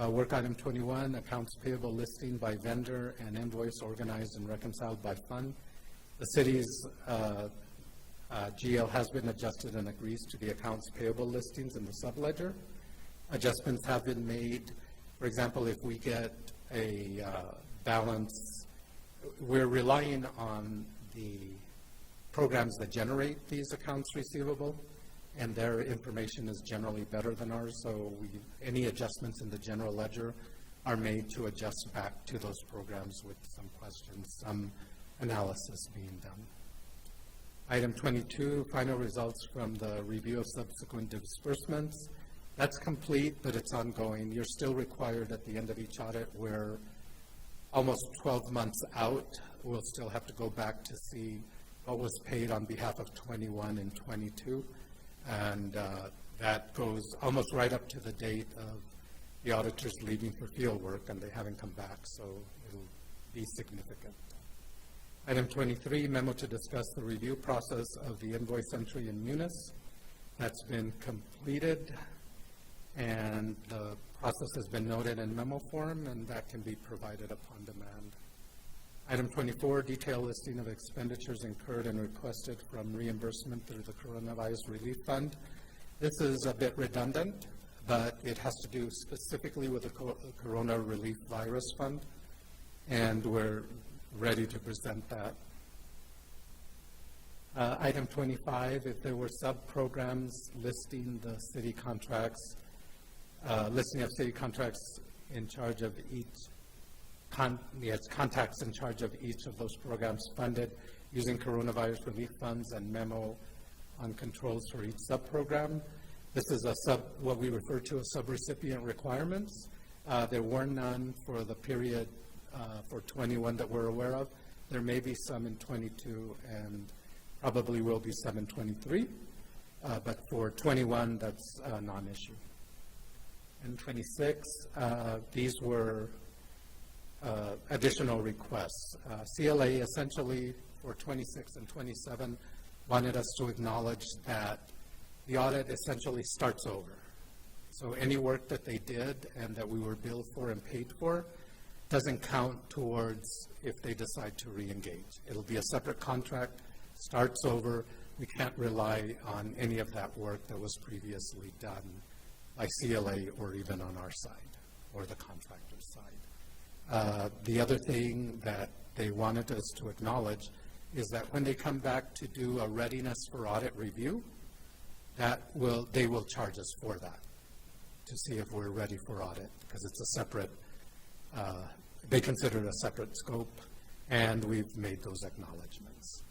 Work item 21, accounts payable listing by vendor and invoice organized and reconciled by fund. The city's GL has been adjusted and agrees to the accounts payable listings in the subledger. Adjustments have been made. For example, if we get a balance, we're relying on the programs that generate these accounts receivable, and their information is generally better than ours, so any adjustments in the general ledger are made to adjust back to those programs with some questions, some analysis being done. Item 22, final results from the review of subsequent disbursements. That's complete, but it's ongoing. You're still required at the end of each audit. We're almost 12 months out. We'll still have to go back to see what was paid on behalf of 21 and 22. And that goes almost right up to the date of the auditors leaving for field work, and they haven't come back, so it'll be significant. Item 23, memo to discuss the review process of the invoice entry in Munis. That's been completed, and the process has been noted in memo form, and that can be provided upon demand. Item 24, detailed listing of expenditures incurred and requested from reimbursement through the Coronalized Relief Fund. This is a bit redundant, but it has to do specifically with the Corona Relief Virus Fund, and we're ready to present that. Item 25, if there were sub-programs listing the city contracts, listing of city contracts in charge of each, contacts in charge of each of those programs funded using coronavirus relief funds, and memo on controls for each sub-program. This is what we refer to as sub-recipient requirements. There were none for the period for 21 that we're aware of. There may be some in 22, and probably will be some in 23, but for 21, that's a non-issue. And 26, these were additional requests. CLA essentially for 26 and 27 wanted us to acknowledge that the audit essentially starts over. So any work that they did and that we were billed for and paid for doesn't count towards if they decide to re-engage. It'll be a separate contract, starts over. We can't rely on any of that work that was previously done by CLA or even on our side or the contractor's side. The other thing that they wanted us to acknowledge is that when they come back to do a readiness for audit review, they will charge us for that to see if we're ready for audit, because it's a separate, they consider it a separate scope, and we've made those acknowledgments.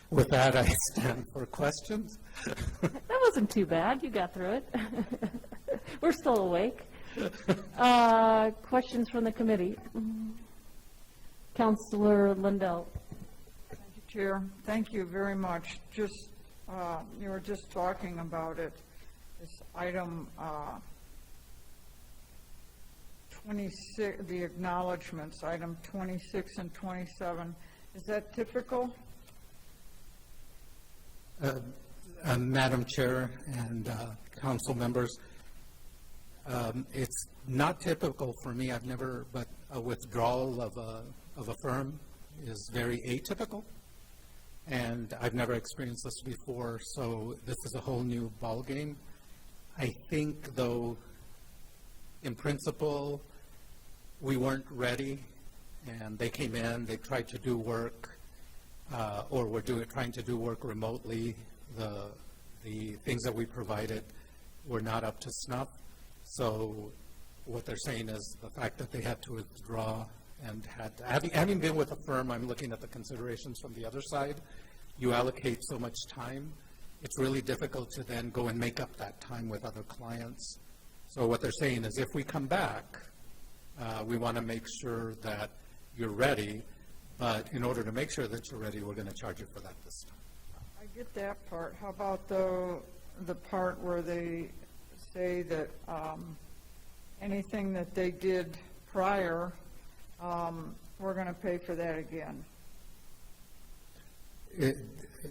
With that, I stand for questions. That wasn't too bad. You got through it. We're still awake. Questions from the committee? Councilor Lindell. Thank you, Chair. Thank you very much. Just, you were just talking about it, this item 26, the acknowledgments, item 26 and 27. Is that typical? Madam Chair and council members, it's not typical for me. I've never, but a withdrawal of a firm is very atypical, and I've never experienced this before, so this is a whole new ballgame. I think, though, in principle, we weren't ready, and they came in, they tried to do work, or were trying to do work remotely. The things that we provided were not up to snuff. So what they're saying is the fact that they had to withdraw and having been with a firm, I'm looking at the considerations from the other side. You allocate so much time it's really difficult to then go and make up that time with other clients. So what they're saying is if we come back, we want to make sure that you're ready, but in order to make sure that you're ready, we're going to charge you for that this time. I get that part. How about the part where they say that anything that they did prior, we're going to pay for that again?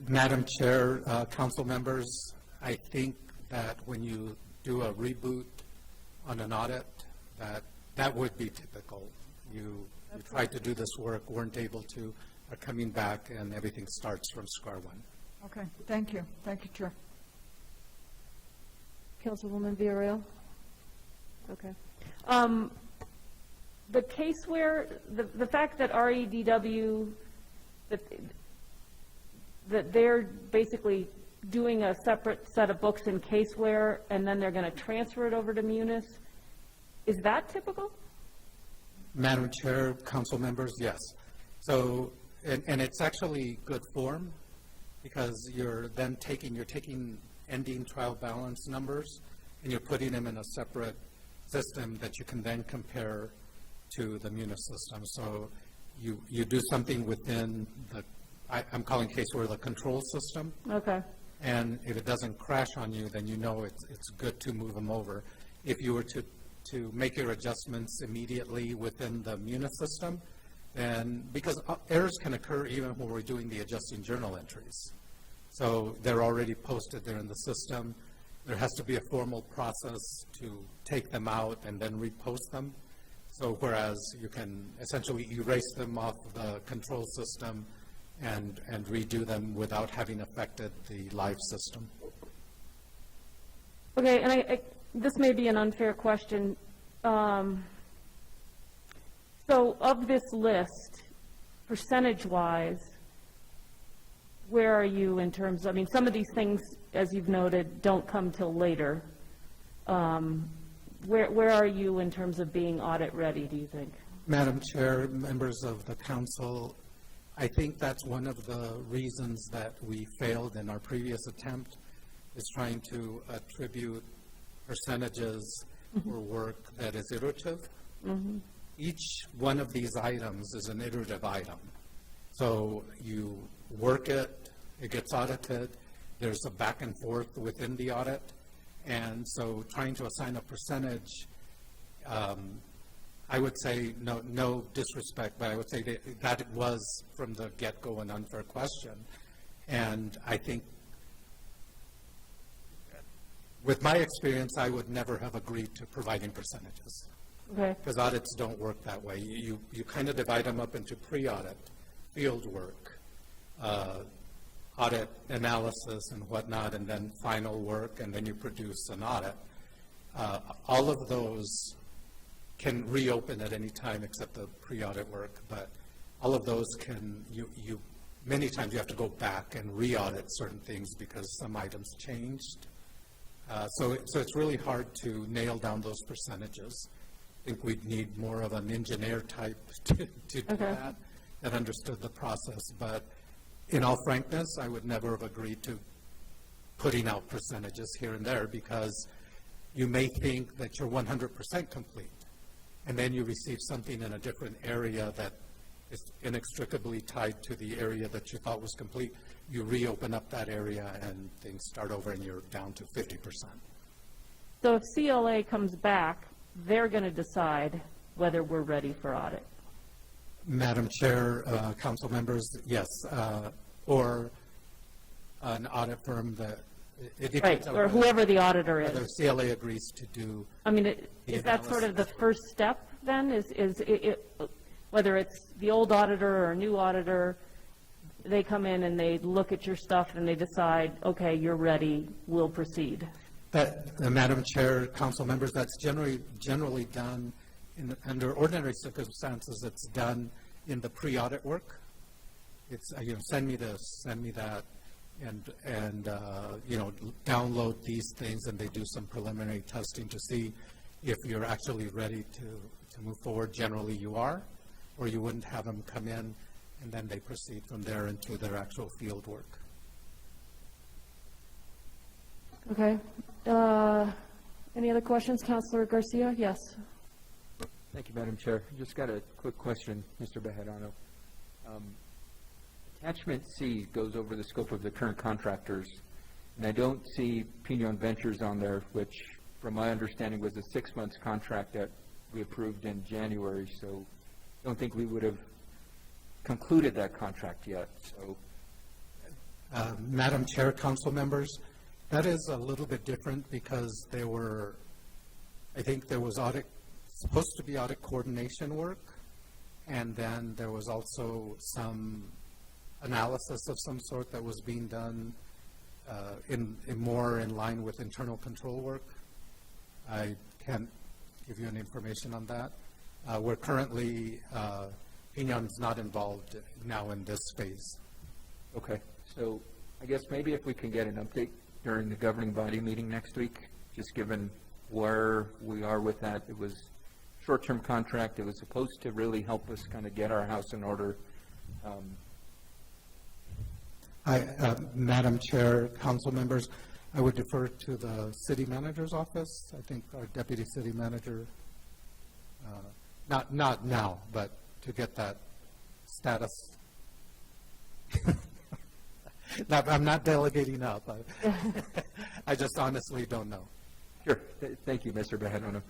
Madam Chair, council members, I think that when you do a reboot on an audit, that would be typical. You tried to do this work, weren't able to, are coming back, and everything starts from square one. Okay, thank you. Thank you, Chair. Councilwoman Villarreal? Okay. The caseware, the fact that REDW, that they're basically doing a separate set of books in caseware, and then they're going to transfer it over to Munis, is that typical? Madam Chair, council members, yes. So, and it's actually good form, because you're taking ending trial balance numbers, and you're putting them in a separate system that you can then compare to the Munis system. So you do something within the, I'm calling caseware the control system. Okay. And if it doesn't crash on you, then you know it's good to move them over. If you were to make your adjustments immediately within the Munis system, then, because errors can occur even when we're doing the adjusting journal entries. So they're already posted there in the system. There has to be a formal process to take them out and then repost them. So whereas you can essentially erase them off the control system and redo them without having affected the live system. Okay, and this may be an unfair question. So of this list, percentage-wise, where are you in terms, I mean, some of these things, as you've noted, don't come till later. Where are you in terms of being audit-ready, do you think? Madam Chair, members of the council, I think that's one of the reasons that we failed in our previous attempt, is trying to attribute percentages for work that is iterative. Each one of these items is an iterative item. So you work it, it gets audited, there's a back and forth within the audit, and so trying to assign a percentage, I would say, no disrespect, but I would say that it was from the get-go an unfair question. And I think with my experience, I would never have agreed to providing percentages. Okay. Because audits don't work that way. You kind of divide them up into pre-audit, field work, audit analysis and whatnot, and then final work, and then you produce an audit. All of those can reopen at any time except the pre-audit work, but all of those can, many times you have to go back and re-audit certain things because some items changed. So it's really hard to nail down those percentages. I think we'd need more of an engineer type to do that understood the process. But in all frankness, I would never have agreed to putting out percentages here and there, because you may think that you're 100% complete, and then you receive something in a different area that is inextricably tied to the area that you thought was complete. You reopen up that area and things start over and you're down to 50%. So if CLA comes back, they're going to decide whether we're ready for audit. Madam Chair, council members, yes, or an audit firm that, it depends Right, on or whoever the auditor whether is. CLA agrees to do. I mean, is that sort of the first step then? Is whether it's the old auditor or a new auditor, they come in and they look at your stuff and they decide, okay, you're ready, we'll proceed. Madam Chair, council members, that's generally done under ordinary circumstances. It's done in the pre-audit work. It's send me this, send me that, and download these things, and they do some preliminary testing to see if you're actually ready to move forward. Generally, you are, or you wouldn't have them come in, and then they proceed from there into their actual field work. Okay. Any other questions? Councilor Garcia? Yes. Thank you, Madam Chair. Just got a quick question, Mr. Bejarano. Attachment C goes over the scope of the current contractors, and I don't see Pinon Ventures on there, which, from my understanding, was a 6-month contract that we approved in January, so I don't think we would have concluded that contract yet, so. Madam Chair, council members, that is a little bit different because there were, I think there was supposed to be audit coordination work, and then there was also some analysis of some sort that was being done in more in line with internal control work. I can't give you any information on that. We're currently, Pinon's not involved now in this phase. Okay, so I guess maybe if we can get an update during the governing body meeting next week, just given where we are with that. It was short-term contract. It was supposed to really help us kind of get our house in order. Madam Chair, council members, I would defer to the city manager's office. I think our deputy city manager, not now, but to get that status. I'm not delegating up. I just honestly don't know. Sure. Thank you, Mr. Bejarano.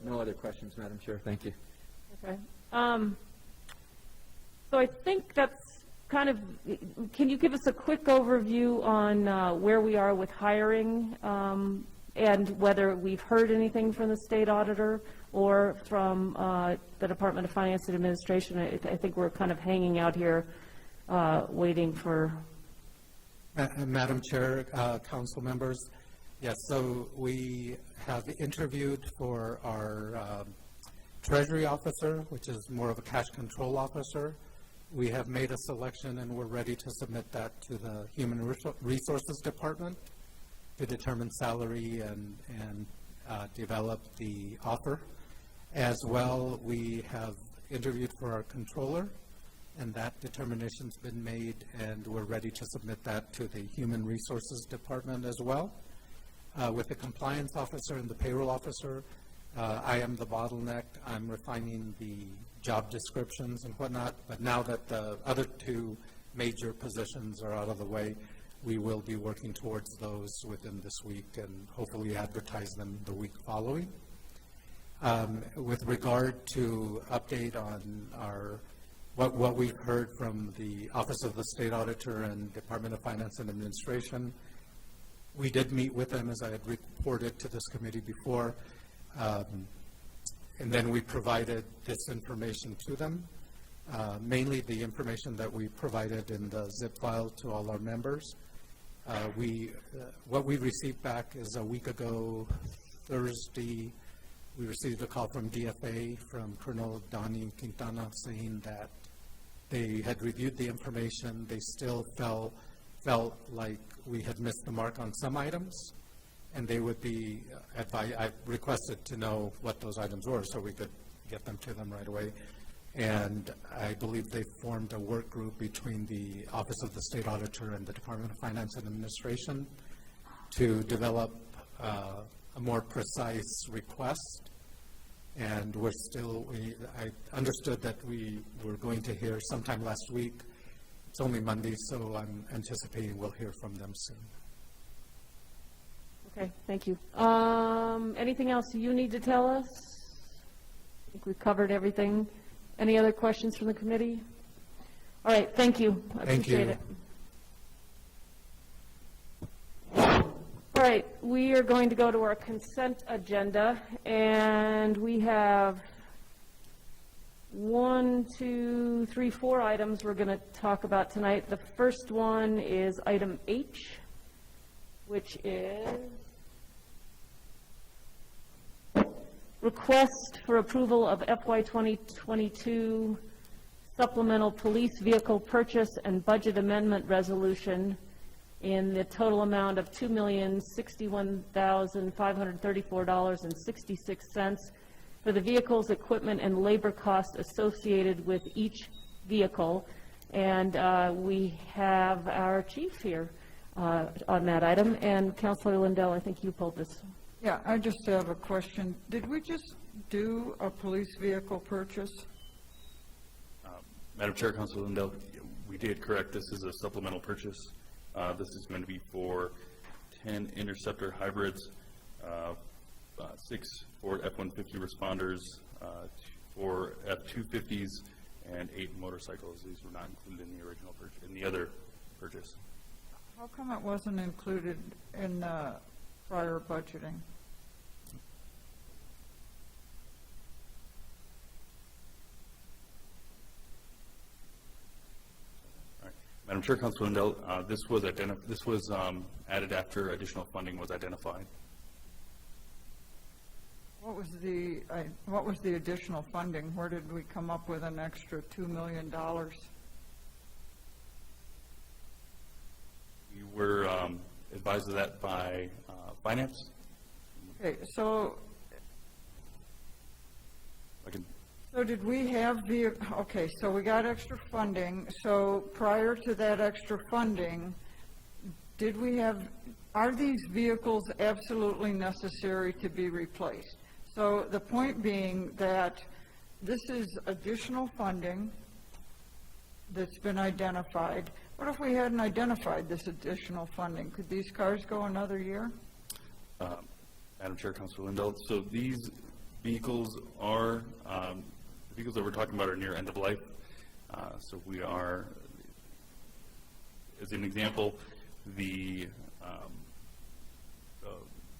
No other questions, Madam Chair. Thank you. Okay. So I think that's kind of, can you give us a quick overview on where we are with hiring and whether we've heard anything from the state auditor or from the Department of Finance and Administration? I think we're kind of hanging out here waiting for. Madam Chair, council members, yes, so we have interviewed for our Treasury officer, which is more of a cash control officer. We have made a selection and we're ready to submit that to the Human Resources Department to determine salary and develop the offer. As well, we have interviewed for our controller, and that determination's been made, and we're ready to submit that to the Human Resources Department as well. With the compliance officer and the payroll officer, I am the bottleneck. I'm refining the job descriptions and whatnot, but now that the other two major positions are out of the way, we will be working towards those within this week and hopefully advertise them the week following. With regard to update on what we've heard from the Office of the State Auditor and Department of Finance and Administration, we did meet with them, as I had reported to this committee before, and then we provided this information to them, mainly the information that we provided in the zip file to all our members. What we received back is a week ago, Thursday, we received a call from DFA, from Colonel Donnie Quintana, saying that they had reviewed the information. They still felt like we had missed the mark on some items, and they would be I requested to know what those items were so we could get them to them right away. And I believe they formed a work group between the Office of the State Auditor and the Department of Finance and Administration to develop a more precise request. And I understood that we were going to hear sometime last week. It's only Monday, so I'm anticipating we'll hear from them soon. Okay, thank you. Anything else you need to tell us? I think we've covered everything. Any other questions from the committee? All right, thank you. I appreciate it. All right, we are going to go to our consent agenda, and we have 4 items we're going to talk about tonight. The first one is item H, which is request for approval of FY 2022 supplemental police vehicle purchase and budget amendment resolution in the total amount of $2,061,534.66 for the vehicles, equipment, and labor costs associated with each vehicle. And we have our chief here. on that item. And Councilor Lindell, I think you pulled this. Yeah, I just have a question. Did we just do a police vehicle purchase? Madam Chair, Councilor Lindell, we did correct. This is a supplemental purchase. This is going to be for 10 Interceptor hybrids, 6 Ford F-150 responders, 4 F-250s, and 8 motorcycles. These were not included in the original purchase, in the other purchase. How come it wasn't included in the prior budgeting? Madam Chair, Councilor Lindell, this was added after additional funding was identified. What was the additional funding? Where did we come up with an extra $2 million? We were advised of that by Finance. Okay, so I can So did we have okay, so we got extra funding. So prior to that extra funding, did we have, are these vehicles absolutely necessary to be replaced? So the point being that this is additional funding that's been identified. What if we hadn't identified this additional funding? Could these cars go another year? Madam Chair, Councilor Lindell, so these vehicles are, the vehicles that we're talking about are near end of life. So we are, as an example, the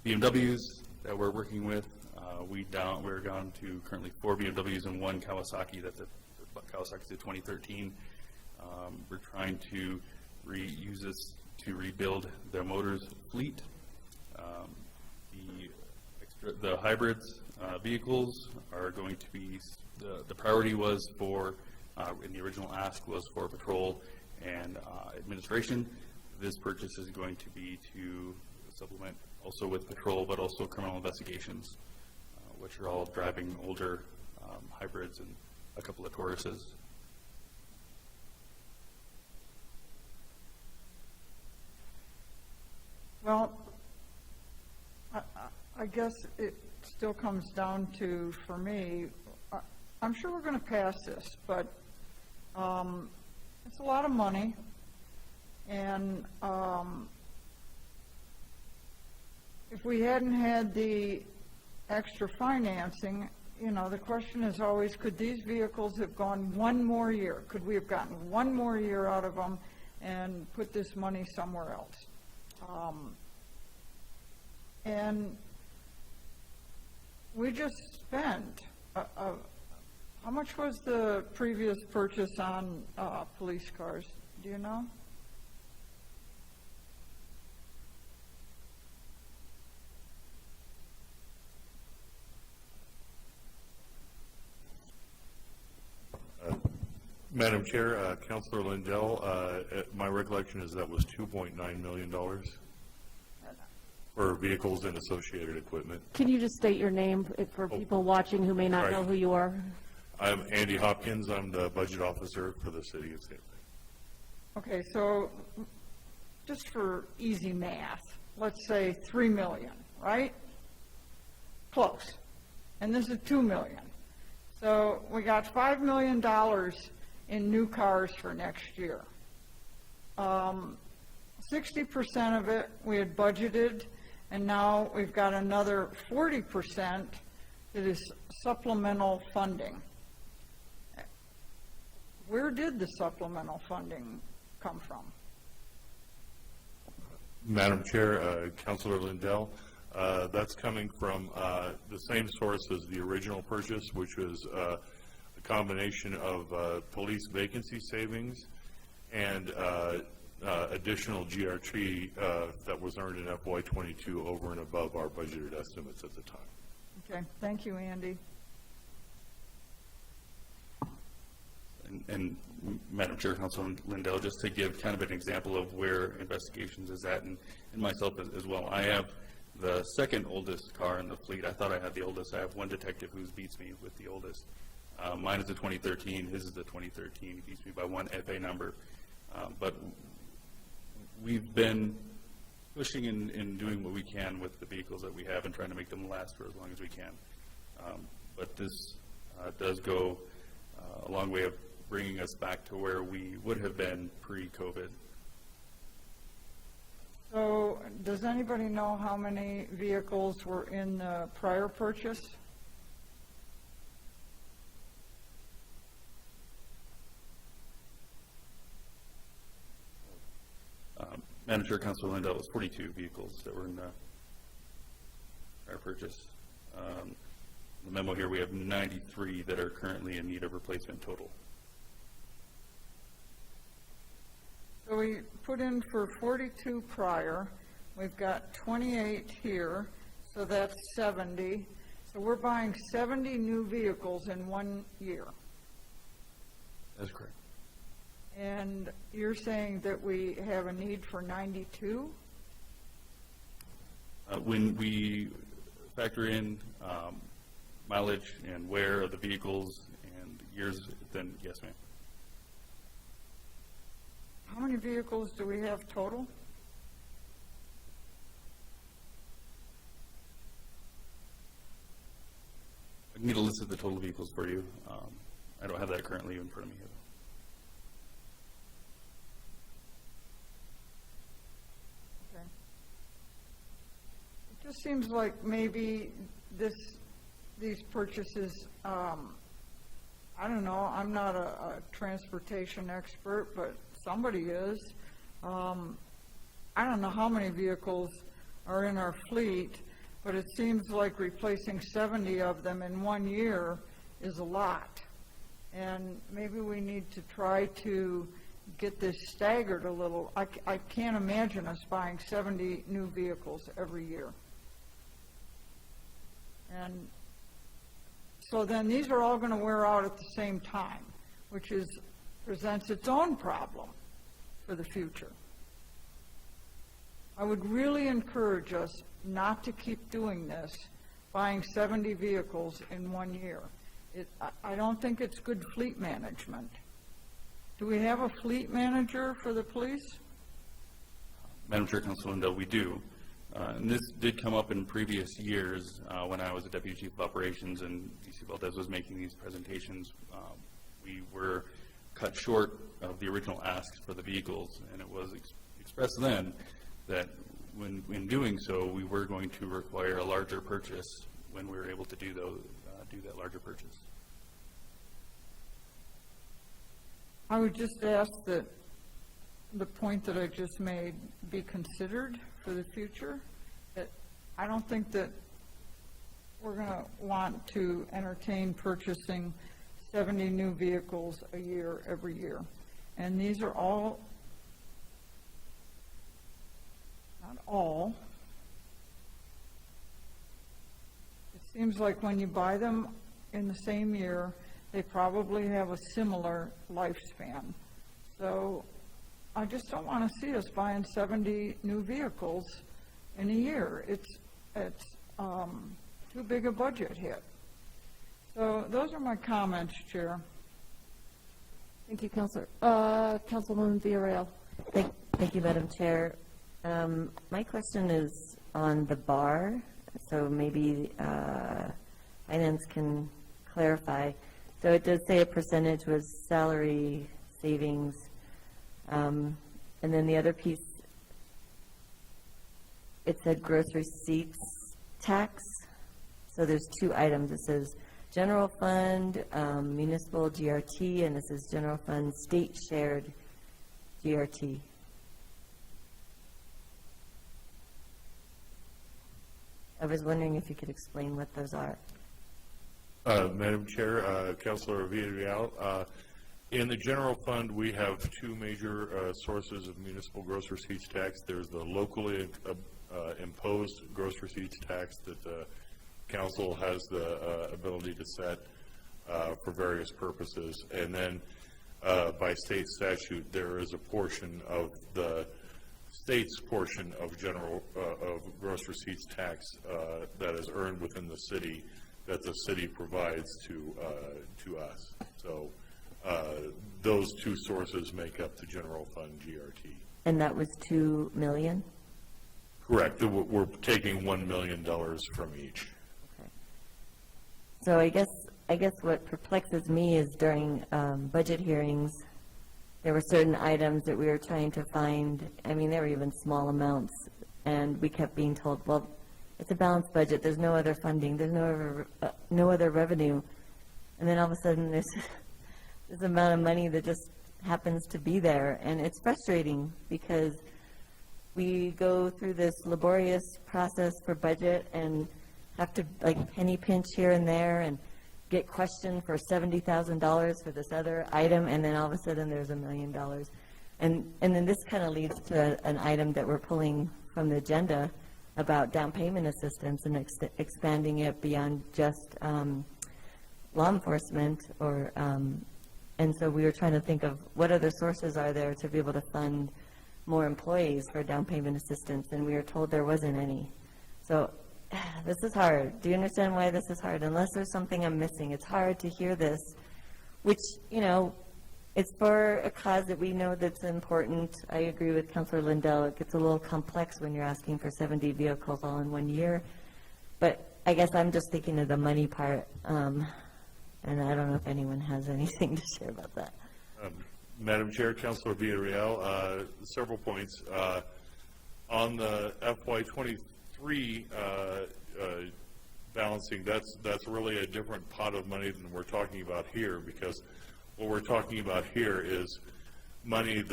BMWs that we're working with, we're down to currently 4 BMWs and 1 Kawasaki. Kawasaki's a 2013. We're trying to use this to rebuild their motors fleet. The hybrids vehicles are going to be, the priority was for, in the original ask was for patrol and administration. This purchase is going to be to supplement also with patrol, but also criminal investigations, which are all driving older hybrids and a couple of Tauruses. Well, I guess it still comes down to, for me, I'm sure we're going to pass this, but it's a lot of money, and if we hadn't had the extra financing, you know, the question is always, could these vehicles have gone one more year? Could we have gotten one more year out of them and put this money somewhere else? And we just spent, how much was the previous purchase on police cars? Do you know? Madam Chair, Councilor Lindell, my recollection is that was $2.9 million for vehicles and associated equipment. Can you just state your name for people watching who may not know who you are? I'm Andy Hopkins. I'm the budget officer for the city of St. Louis. Okay, so just for easy math, let's say 3 million, right? Close. And this is 2 million. So we got $5 million in new cars for next year. 60% of it we had budgeted, and now we've got another 40% that is supplemental funding. Where did the supplemental funding come from? Madam Chair, Councilor Lindell, that's coming from the same source as the original purchase, which was a combination of police vacancy savings and additional GRT that was earned in FY22 over and above our budgeted estimates at the time. Okay, thank you, Andy. And Madam Chair, Councilor Lindell, just to give kind of an example of where investigations is at, and myself as well. I have the second oldest car in the fleet. I thought I had the oldest. I have one detective who beats me with the oldest. Mine is a 2013. His is the 2013. He beats me by one FA number. But we've been pushing and doing what we can with the vehicles that we have and trying to make them last for as long as we can. But this does go a long way of bringing us back to where we would have been pre-COVID. So, does anybody know how many vehicles were in the prior purchase? Madam Chair, Councilor Lindell, it was 42 vehicles that were in the prior purchase. The memo here, we have 93 that are currently in need of replacement total. So we put in for 42 prior, we've got 28 here, so that's 70. So we're buying 70 new vehicles in 1 year. That's correct. And you're saying that we have a need for 92? When we factor in mileage and wear of the vehicles and years, then yes, ma'am. How many vehicles do we have total? I can get a list of the total vehicles for you. I don't have that currently in front of me. Okay. It just seems like maybe these purchases, I don't know, I'm not a transportation expert, but somebody is. I don't know how many vehicles are in our fleet, but it seems like replacing 70 of them in 1 year is a lot. And maybe we need to try to get this staggered a little. I can't imagine us buying 70 new vehicles every year. And so then these are all going to wear out at the same time, which presents its own problem for the future. I would really encourage us not to keep doing this, buying 70 vehicles in 1 year. I don't think it's good fleet management. Do we have a fleet manager for the police? Madam Chair, Councilor Lindell, we do. And this did come up in previous years when I was a Deputy Chief of Operations and DC Valdez was making these presentations. We were cut short of the original asks for the vehicles, and it was expressed then that when doing so, we were going to require a larger purchase when we were able to do that larger purchase. I would just ask that the point that I just made be considered for the future. That I don't think that we're going to want to entertain purchasing 70 new vehicles a year every year. And these are all, not all, it seems like when you buy them in the same year, they probably have a similar lifespan. So I just don't want to see us buying 70 new vehicles in a year. It's too big a budget hit. So those are my comments, Chair. Thank you, Councilor. Councilwoman Villarreal. Thank you, Madam Chair. My question is on the bar, so maybe Finance can clarify. So it does say a percentage was salary savings, and then the other piece, it said gross receipts tax. So there's two items. It says general fund, municipal GRT, and this is general fund state shared GRT. I was wondering if you could explain what those are. Madam Chair, Councilor Villarreal, in the general fund, we have two major sources of municipal gross receipts tax. There's the locally imposed gross receipts tax that the council has the ability to set for various purposes. And then by state statute, there is a portion of the state's portion of general of gross receipts tax that is earned within the city that the city provides to us. So those two sources make up the general fund GRT. And that was $2 million? Correct. We're taking $1 million from each. So I guess what perplexes me is during budget hearings, there were certain items that we were trying to find. I mean, there were even small amounts, and we kept being told, well, it's a balanced budget, there's no other funding, there's no other revenue. And then all of a sudden, there's this amount of money that just happens to be there, and it's frustrating because we go through this laborious process for budget and have to like penny pinch here and there and get questioned for $70,000 for this other item, and then all of a sudden there's $1 million. And then this kind of leads to an item that we're pulling from the agenda about down payment assistance and expanding it beyond just law enforcement or and so we were trying to think of what other sources are there to be able to fund more employees for down payment assistance, and we were told there wasn't any. So this is hard. Do you understand why this is hard? Unless there's something I'm missing, it's hard to hear this, which, you know, it's for a cause that we know that's important. I agree with Councilor Lindell. It gets a little complex when you're asking for 70 vehicles all in 1 year. But I guess I'm just thinking of the money part, and I don't know if anyone has anything to share about that. Madam Chair, Councilor Villarreal, several points. On the FY23 balancing, that's really a different pot of money than we're talking about here, because what we're talking about here is money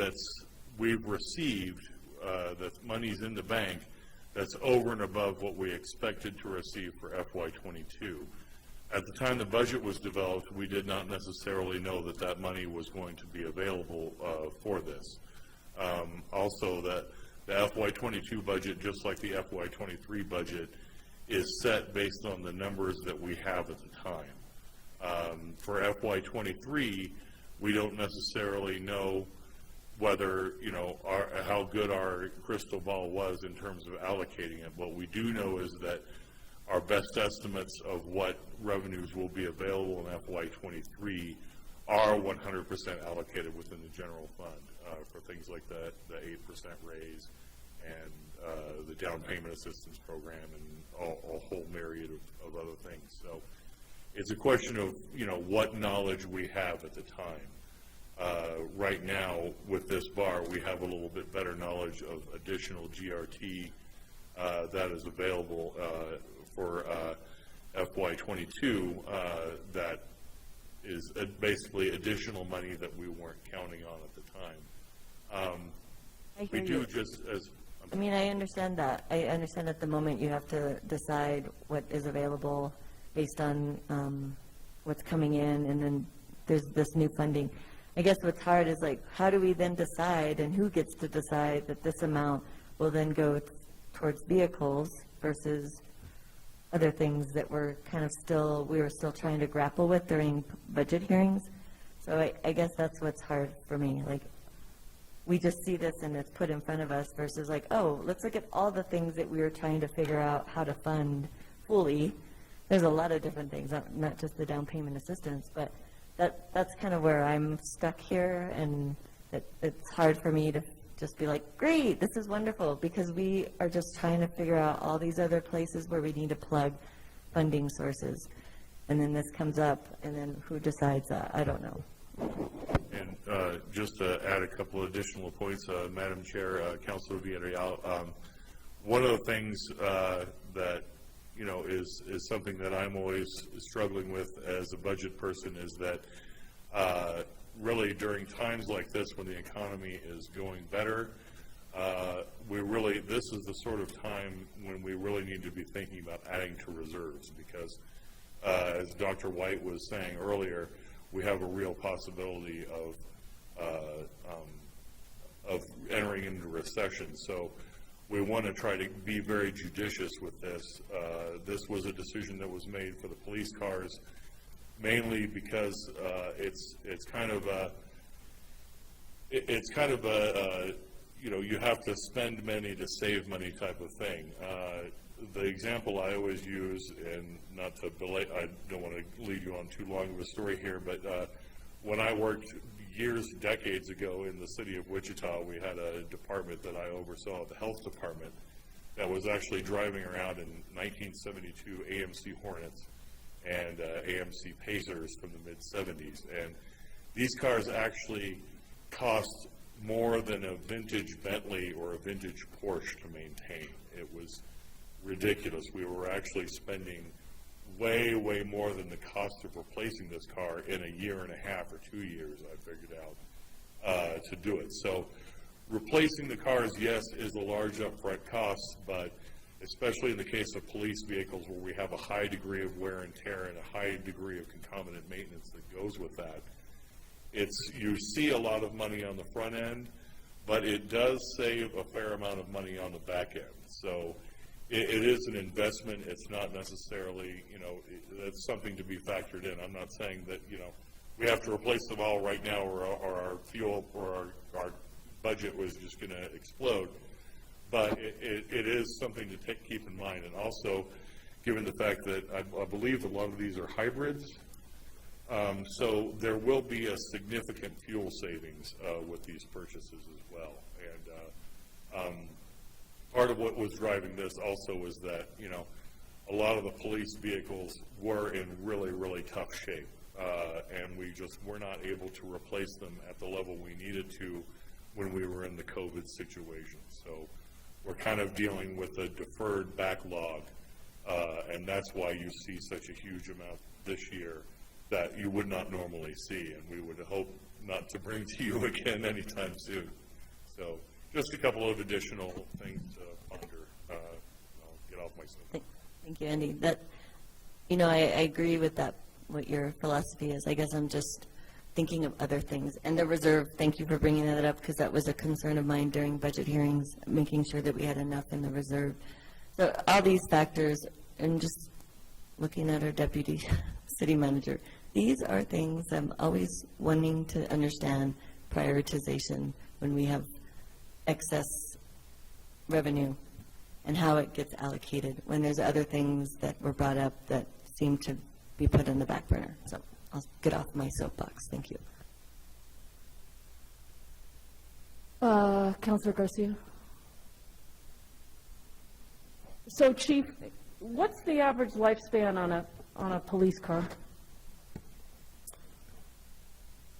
we've received, that money's in the bank, that's over and above what we expected to receive for FY22. At the time the budget was developed, we did not necessarily know that that money was going to be available for this. Also, that the FY22 budget, just like the FY23 budget, is set based on the numbers that we have at the time. For FY23, we don't necessarily know whether, you know, how good our crystal ball was in terms of allocating it. What we do know is that our best estimates of what revenues will be available in FY23 are 100% allocated within the general fund for things like the 8% raise and the down payment assistance program and a whole myriad of other things. So it's a question of, you know, what knowledge we have at the time. Right now, with this bar, we have a little bit better knowledge of additional GRT that is available for FY22 that is basically additional money that we weren't counting on at the time. We do just as... I mean, I understand that. I understand at the moment you have to decide what is available based on what's coming in, and then there's this new funding. I guess what's hard is, like, how do we then decide, and who gets to decide that this amount will then go towards vehicles versus other things that were kind of we were still trying to grapple with during budget hearings. So I guess that's what's hard for me. Like, we just see this and it's put in front of us versus like, oh, let's look at all the things that we were trying to figure out how to fund fully. There's a lot of different things, not just the down payment assistance, but that's kind of where I'm stuck here, and it's hard for me to just be like, great, this is wonderful, because we are just trying to figure out all these other places where we need to plug funding sources. And then this comes up, and then who decides that? I don't know. And just to add a couple additional points, Madam Chair, Councilor Villarreal, one of the things that, you know, is something that I'm always struggling with as a budget person is that really during times like this when the economy is going better, this is the sort of time when we really need to be thinking about adding to reserves, because as Dr. White was saying earlier, we have a real possibility of entering into recession. So we want to try to be very judicious with this. This was a decision that was made for the police cars, mainly because it's kind of a you know, you have to spend money to save money type of thing. The example I always use, and not to I don't want to lead you on too long of a story here, but when I worked decades ago in the city of Wichita, we had a department that I oversaw, the health department, that was actually driving around in 1972 AMC Hornets and AMC Pacers from the mid-'70s. And these cars actually cost more than a vintage Bentley or a vintage Porsche to maintain. It was ridiculous. We were actually spending way, way more than the cost of replacing this car in a year and a half or 2 years, I figured out, to do it. So replacing the cars, yes, is a large upfront cost, but especially in the case of police vehicles where we have a high degree of wear and tear and a high degree of concomitant maintenance that goes with that, you see a lot of money on the front end, but it does save a fair amount of money on the back end. So it is an investment. It's not necessarily, that's something to be factored in. I'm not saying that, we have to replace them all right now or our fuel or our budget was just going to explode. But it is something to keep in mind. And also, given the fact that I believe a lot of these are hybrids, so there will be a significant fuel savings with these purchases as well. And part of what was driving this also was that, a lot of the police vehicles were in really, really tough shape. And we just were not able to replace them at the level we needed to when we were in the COVID situation. So we're kind of dealing with a deferred backlog, and that's why you see such a huge amount this year that you would not normally see, and we would hope not to bring to you again anytime soon. So just a couple of additional things to ponder. I'll get off my soapbox. Thank you, Andy. I agree with that, what your philosophy is. I guess I'm just thinking of other things. And the reserve, thank you for bringing that up, because that was a concern of mine during budget hearings, making sure that we had enough in the reserve. So all these factors, and just looking at our deputy city manager, these are things I'm always wanting to understand prioritization when we have excess revenue and how it gets allocated when there's other things that were brought up that seem to be put in the back burner. So I'll get off my soapbox. Thank you. Councilor Garcia. So, Chief, what's the average lifespan on a police car?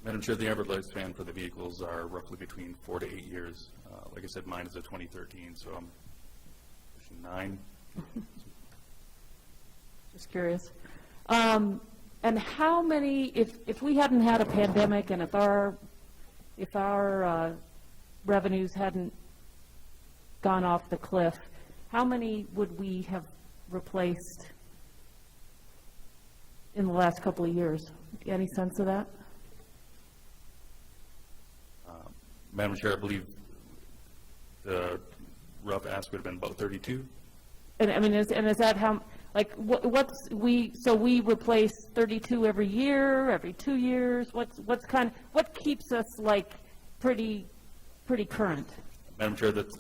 Madam Chair, the average lifespan for the vehicles are roughly between 4 to 8 years. Like I said, mine is a 2013, so I'm pushing 9. Just curious. And how many, if we hadn't had a pandemic and if our revenues hadn't gone off the cliff, how many would we have replaced in the last couple of years? Any sense of that? Madam Chair, I believe the rough ask would have been about 32. And I mean, is that how, like, so we replace 32 every year, every 2 years? What keeps us like pretty current? Madam Chair, that's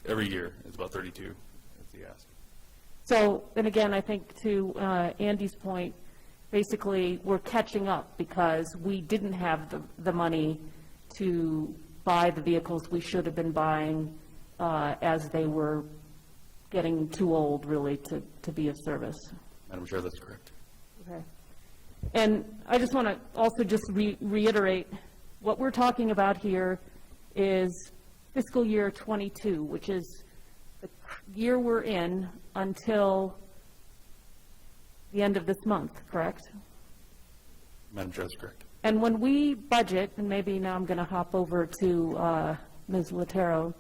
every year is about 32 is the ask. So, and again, I think to Andy's point, basically we're catching up because we didn't have the money to buy the vehicles we should have been buying as they were getting too old, really, to be of service. Madam Chair, that's correct. Okay. And I just want to also just reiterate, what we're talking about here is fiscal year 22, which is the year we're in until the end of this month, correct? Madam Chair, that's correct. And when we budget, and maybe now I'm going to hop over to Ms. Latero,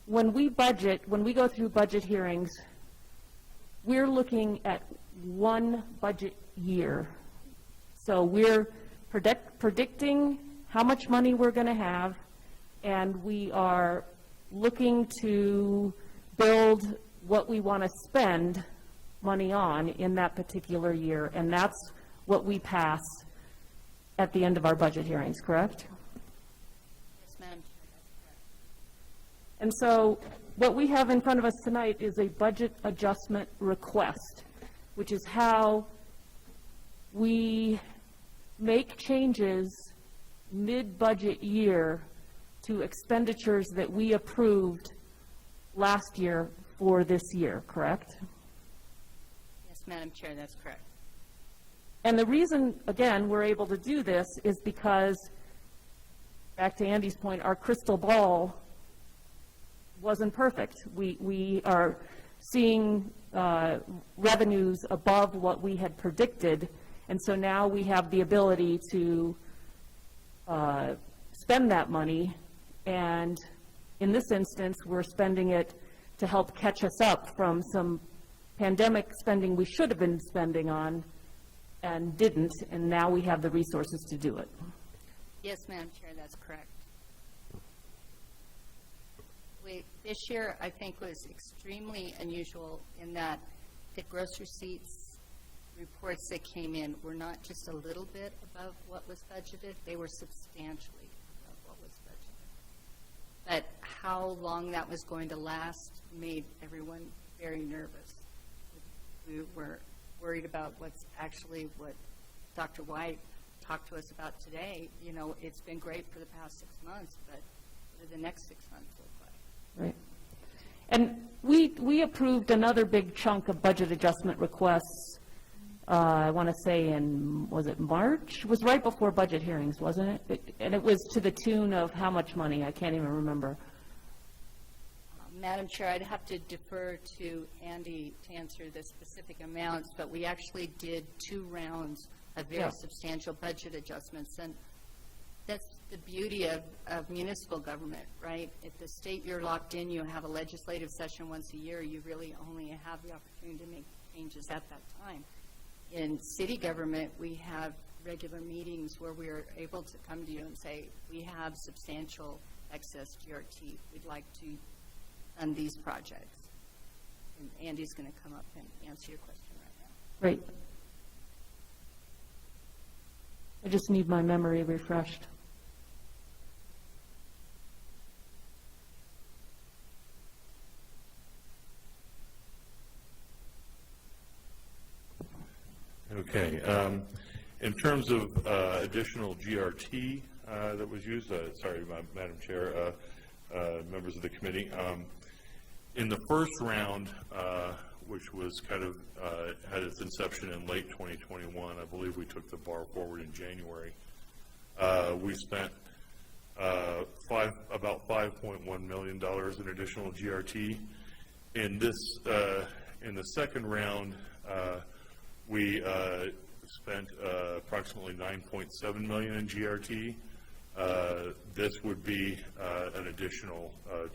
when we go through budget hearings, we're looking at one budget year. So we're predicting how much money we're going to have, and we are looking to build what we want to spend money on in that particular year, and that's what we pass at the end of our budget hearings, correct? Yes, ma'am. And so what we have in front of us tonight is a budget adjustment request, which is how we make changes mid-budget year to expenditures that we approved last year for this year, correct? Yes, Madam Chair, that's correct. And the reason, again, we're able to do this is because, back to Andy's point, our crystal ball wasn't perfect. We are seeing revenues above what we had predicted, and so now we have the ability to spend that money, and in this instance, we're spending it to help catch us up from some pandemic spending we should have been spending on and didn't, and now we have the resources to do it. Yes, Madam Chair, that's correct. This year, I think, was extremely unusual in that the gross receipts reports that came in were not just a little bit above what was budgeted, they were substantially above what was budgeted. But how long that was going to last made everyone very nervous. We were worried about what Dr. White talked to us about today. You know, it's been great for the past 6 months, but what do the next 6 months look like? Right. And we approved another big chunk of budget adjustment requests, I want to say was it March? It was right before budget hearings, wasn't it? And it was to the tune of how much money? I can't even remember. Madam Chair, I'd have to defer to Andy to answer the specific amounts, but we actually did 2 rounds of very substantial budget adjustments, and that's the beauty of municipal government, right? At the state, you're locked in, you have a legislative session once a year, you really only have the opportunity to make changes at that time. In city government, we have regular meetings where we're able to come to you and say, we have substantial excess GRT, we'd like to fund these projects. And Andy's going to come up and answer your question right now. Right. I just need my memory refreshed. Okay. In terms of additional GRT that was used, sorry, Madam Chair, members of the committee, in the first round, which was kind of had its inception in late 2021, I believe we took the bar forward in January. We spent about $5.1 million in additional GRT. In the second round, we spent approximately $9.7 million in GRT. This would be an additional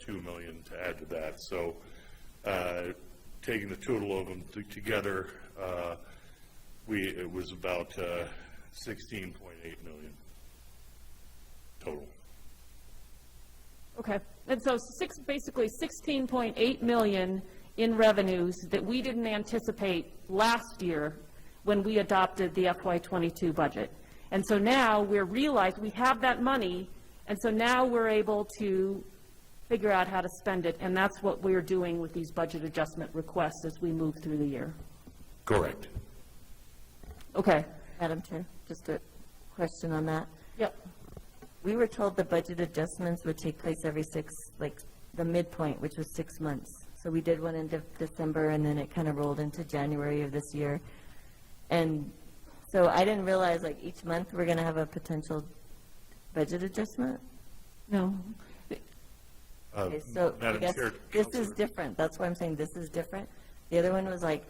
$2 million to add to that. So taking the total of them together, it was about $16.8 million total. Okay. And so basically $16.8 million in revenues that we didn't anticipate last year when we adopted the FY22 budget. And so now we're realized we have that money, and so now we're able to figure out how to spend it, and that's what we're doing with these budget adjustment requests as we move through the year. Correct. Okay. Madam Chair, just a question on that. Yep. We were told the budget adjustments would take place every the midpoint, which was 6 months. So we did one in December, and then it kind of rolled into January of this year. And so I didn't realize, each month we're going to have a potential budget adjustment? No. Okay, so I Madam guess Chair, this is different. That's why I'm saying this is different. The other one was a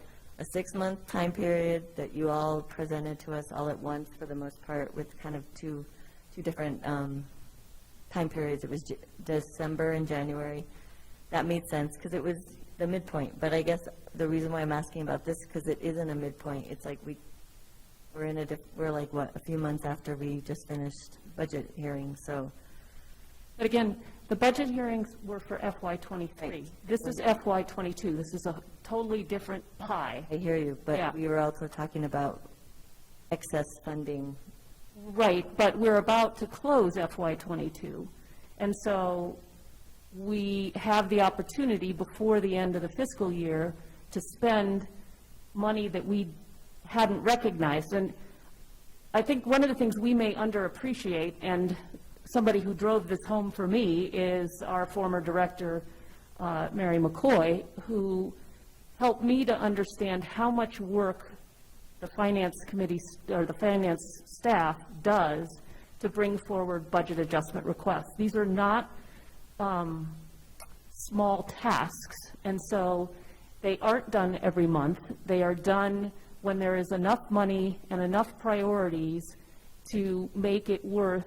6-month time period that you all presented to us all at once for the most part, with kind of two different time periods. It was December and January. That made sense because it was the midpoint. But I guess the reason why I'm asking about this, because it isn't a midpoint. It's we're a few months after we just finished budget hearings. So, But again, the budget hearings were for FY23. Right. This is FY22. This is a totally different pie. I hear you, but Yeah. we were also talking about excess funding. Right, but we're about to close FY22. And so we have the opportunity before the end of the fiscal year to spend money that we hadn't recognized. And I think one of the things we may underappreciate, and somebody who drove this home for me is our former director, Mary McCoy, who helped me to understand how much work the finance committee or the finance staff does to bring forward budget adjustment requests. These are not small tasks, and so they aren't done every month. They are done when there is enough money and enough priorities to make it worth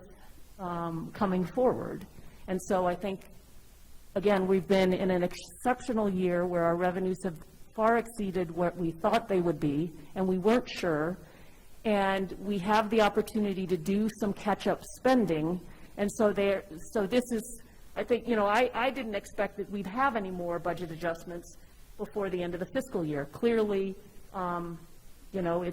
coming forward. And so I think, again, we've been in an exceptional year where our revenues have far exceeded what we thought they would be, and we weren't sure. And we have the opportunity to do some catch-up spending. And so this is, I think, you know, I didn't expect that we'd have any more budget adjustments before the end of the fiscal year. Clearly, you know,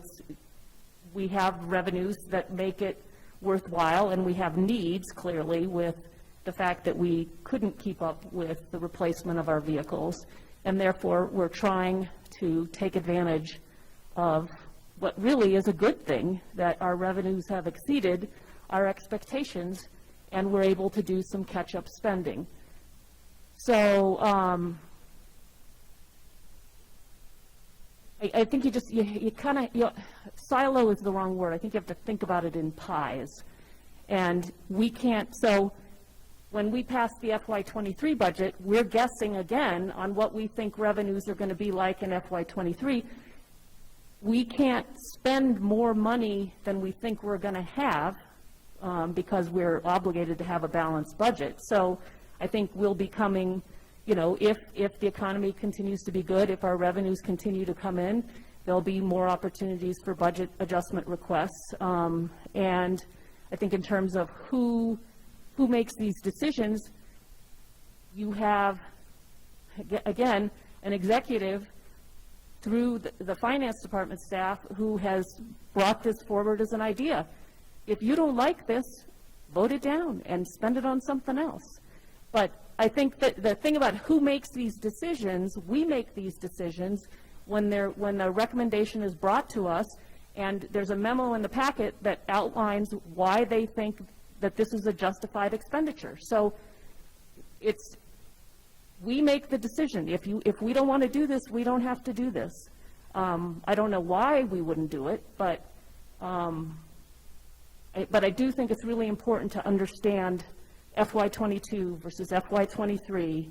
we have revenues that make it worthwhile, and we have needs, clearly, with the fact that we couldn't keep up with the replacement of our vehicles, and therefore we're trying to take advantage of what really is a good thing, that our revenues have exceeded our expectations, and we're able to do some catch-up spending. So I think you kind of, silo is the wrong word. I think you have to think about it in pies. And we can't, so when we pass the FY23 budget, we're guessing again on what we think revenues are going to be like in FY23. We can't spend more money than we think we're going to have because we're obligated to have a balanced budget. So I think we'll be coming, you know, if the economy continues to be good, if our revenues continue to come in, there'll be more opportunities for budget adjustment requests. And I think in terms of who makes these decisions, you have, again, an executive through the finance department staff who has brought this forward as an idea. If you don't like this, vote it down and spend it on something else. But I think that the thing about who makes these decisions, we make these decisions when the recommendation is brought to us, and there's a memo in the packet that outlines why they think that this is a justified expenditure. So we make the decision. If we don't want to do this, we don't have to do this. I don't know why we wouldn't do it, but I do think it's really important to understand FY22 versus FY23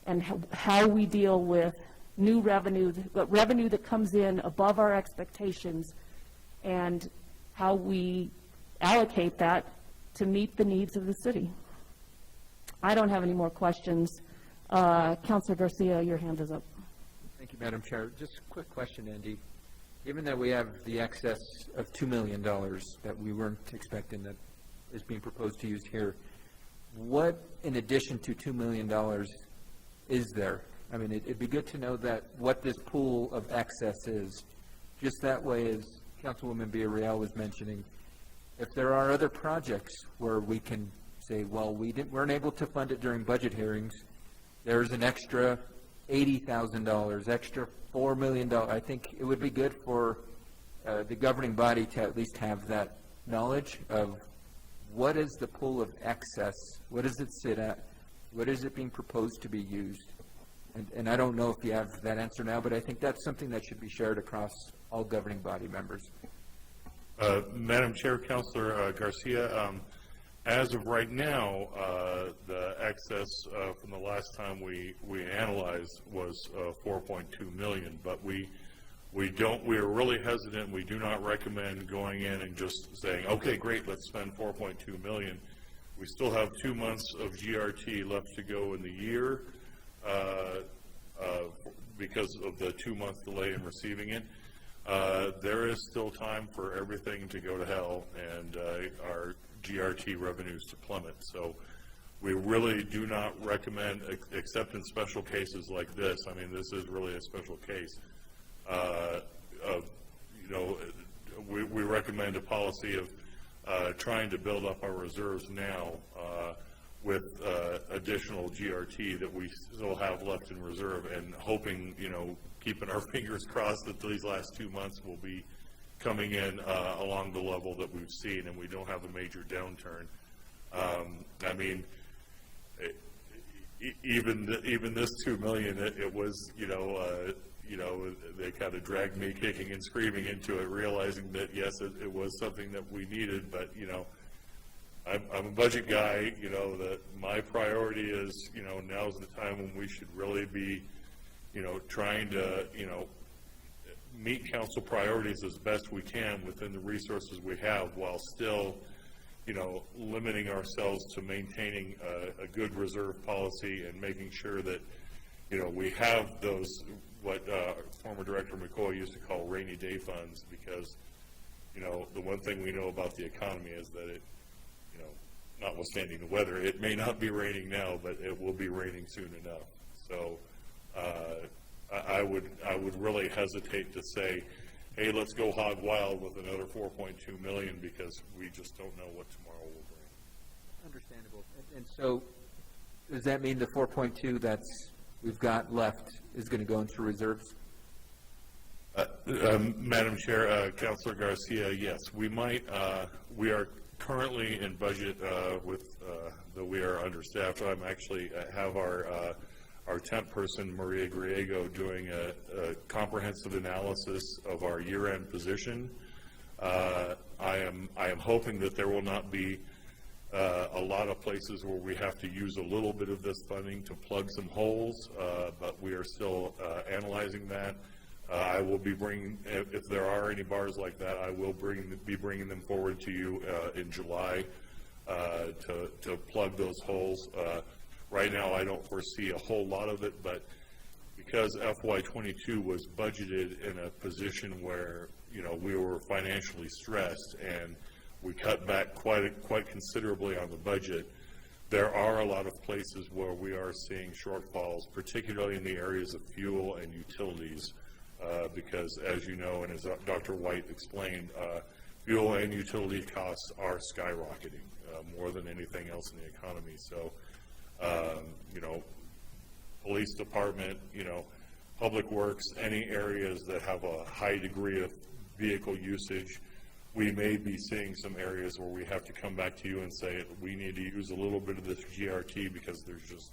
and how we deal with new revenue, revenue that comes in above our expectations, and how we allocate that to meet the needs of the city. I don't have any more questions. Councilor Garcia, your hand is up. Thank you, Madam Chair. Just a quick question, Andy. Given that we have the excess of $2 million that we weren't expecting that is being proposed to use here, what, in addition to $2 million, is there? I mean, it'd be good to know that what this pool of excess is. Just that way, as Councilwoman Villarreal was mentioning, if there are other projects where we can say, well, we weren't able to fund it during budget hearings, there's an extra $80,000, extra $4 million. I think it would be good for the governing body to at least have that knowledge of what is the pool of excess, what does it sit at, what is it being proposed to be used. And I don't know if you have that answer now, but I think that's something that should be shared across all governing body members. Madam Chair, Councilor Garcia, as of right now, the excess from the last time we analyzed was 4.2 million, but we are really hesitant. We do not recommend going in and just saying, okay, great, let's spend 4.2 million. We still have 2 months of GRT left to go in the year because of the 2-month delay in receiving it. There is still time for everything to go to hell and our GRT revenues to plummet. So we really do not recommend, except in special cases like this. I mean, this is really a special case. We recommend a policy of trying to build up our reserves now with additional GRT that we still have left in reserve, and hoping, keeping our fingers crossed that these last 2 months will be coming in along the level that we've seen and we don't have a major downturn. I mean, even this 2 million, it was, they kind of dragged me kicking and screaming into it, realizing that, yes, it was something that we needed, but, I'm a budget guy, that my priority is, now's the time when we should really be, trying to, meet council priorities as best we can within the resources we have, while still, limiting ourselves to maintaining a good reserve policy and making sure that, we have those, what former Director McCoy used to call rainy day funds, because, the one thing we know about the economy is that it, notwithstanding the weather, it may not be raining now, but it will be raining soon enough. So I would really hesitate to say, hey, let's go hog wild with another 4.2 million, because we just don't know what tomorrow will bring. Understandable. And so, does that mean the 4.2 that's we've got left is going to go into reserves? Madam Chair, Councilor Garcia, yes, we might. We are currently in budget with that we are understaffed. I'm actually have our temp person, Maria Griego, doing a comprehensive analysis of our year-end position. I am hoping that there will not be a lot of places where we have to use a little bit of this funding to plug some holes, but we are still analyzing that. I will be bringing, if there are any bars like that, I will be bringing them forward to you in July to plug those holes. Right now, I don't foresee a whole lot of it, but because FY22 was budgeted in a position where, we were financially stressed and we cut back quite considerably on the budget, there are a lot of places where we are seeing shortfalls, particularly in the areas of fuel and utilities, because as you know, and as Dr. White explained, fuel and utility costs are skyrocketing more than anything else in the economy. So, police department, public works, any areas that have a high degree of vehicle usage, we may be seeing some areas where we have to come back to you and say, we need to use a little bit of this GRT because there's just,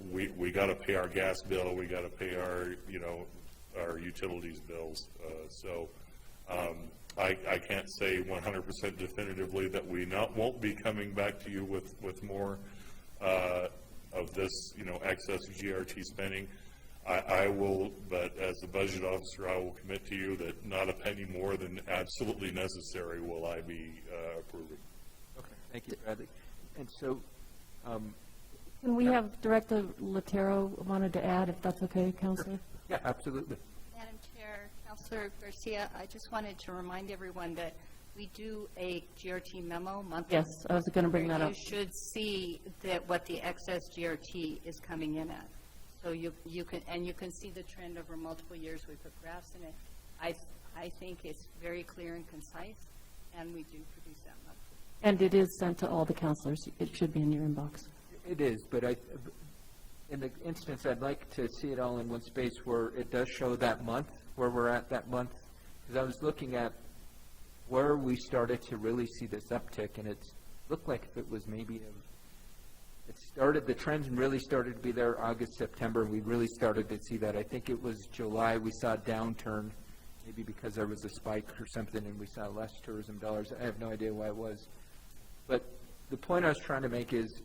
we got to pay our gas bill, we got to pay our, our utilities bills. I can't say 100% definitively that we won't be coming back to you with more of this, excess GRT spending. I will, but as the budget officer, I will commit to you that not a penny more than absolutely necessary will I be approving. Okay, thank you, Bradley. And so, Can we have Director Latero wanted to add, if that's okay, Councilor? yeah, absolutely. Madam Chair, Councilor Garcia, I just wanted to remind everyone that we do a GRT memo monthly. Yes, I was going to bring that up. You should see what the excess GRT is coming in at. So you can see the trend over multiple years. We put graphs in it. I think it's very clear and concise, and we do produce that monthly. And it is sent to all the councilors. It should be in your inbox. It is, but in the instance, I'd like to see it all in one space where it does show that month, where we're at that month. Because I was looking at where we started to really see this uptick, and it looked like if it was maybe the trends really started to be there August, September, and we really started to see that. I think it was July we saw a downturn, maybe because there was a spike or something, and we saw less tourism dollars. I have no idea why it was. But the point I was trying to make is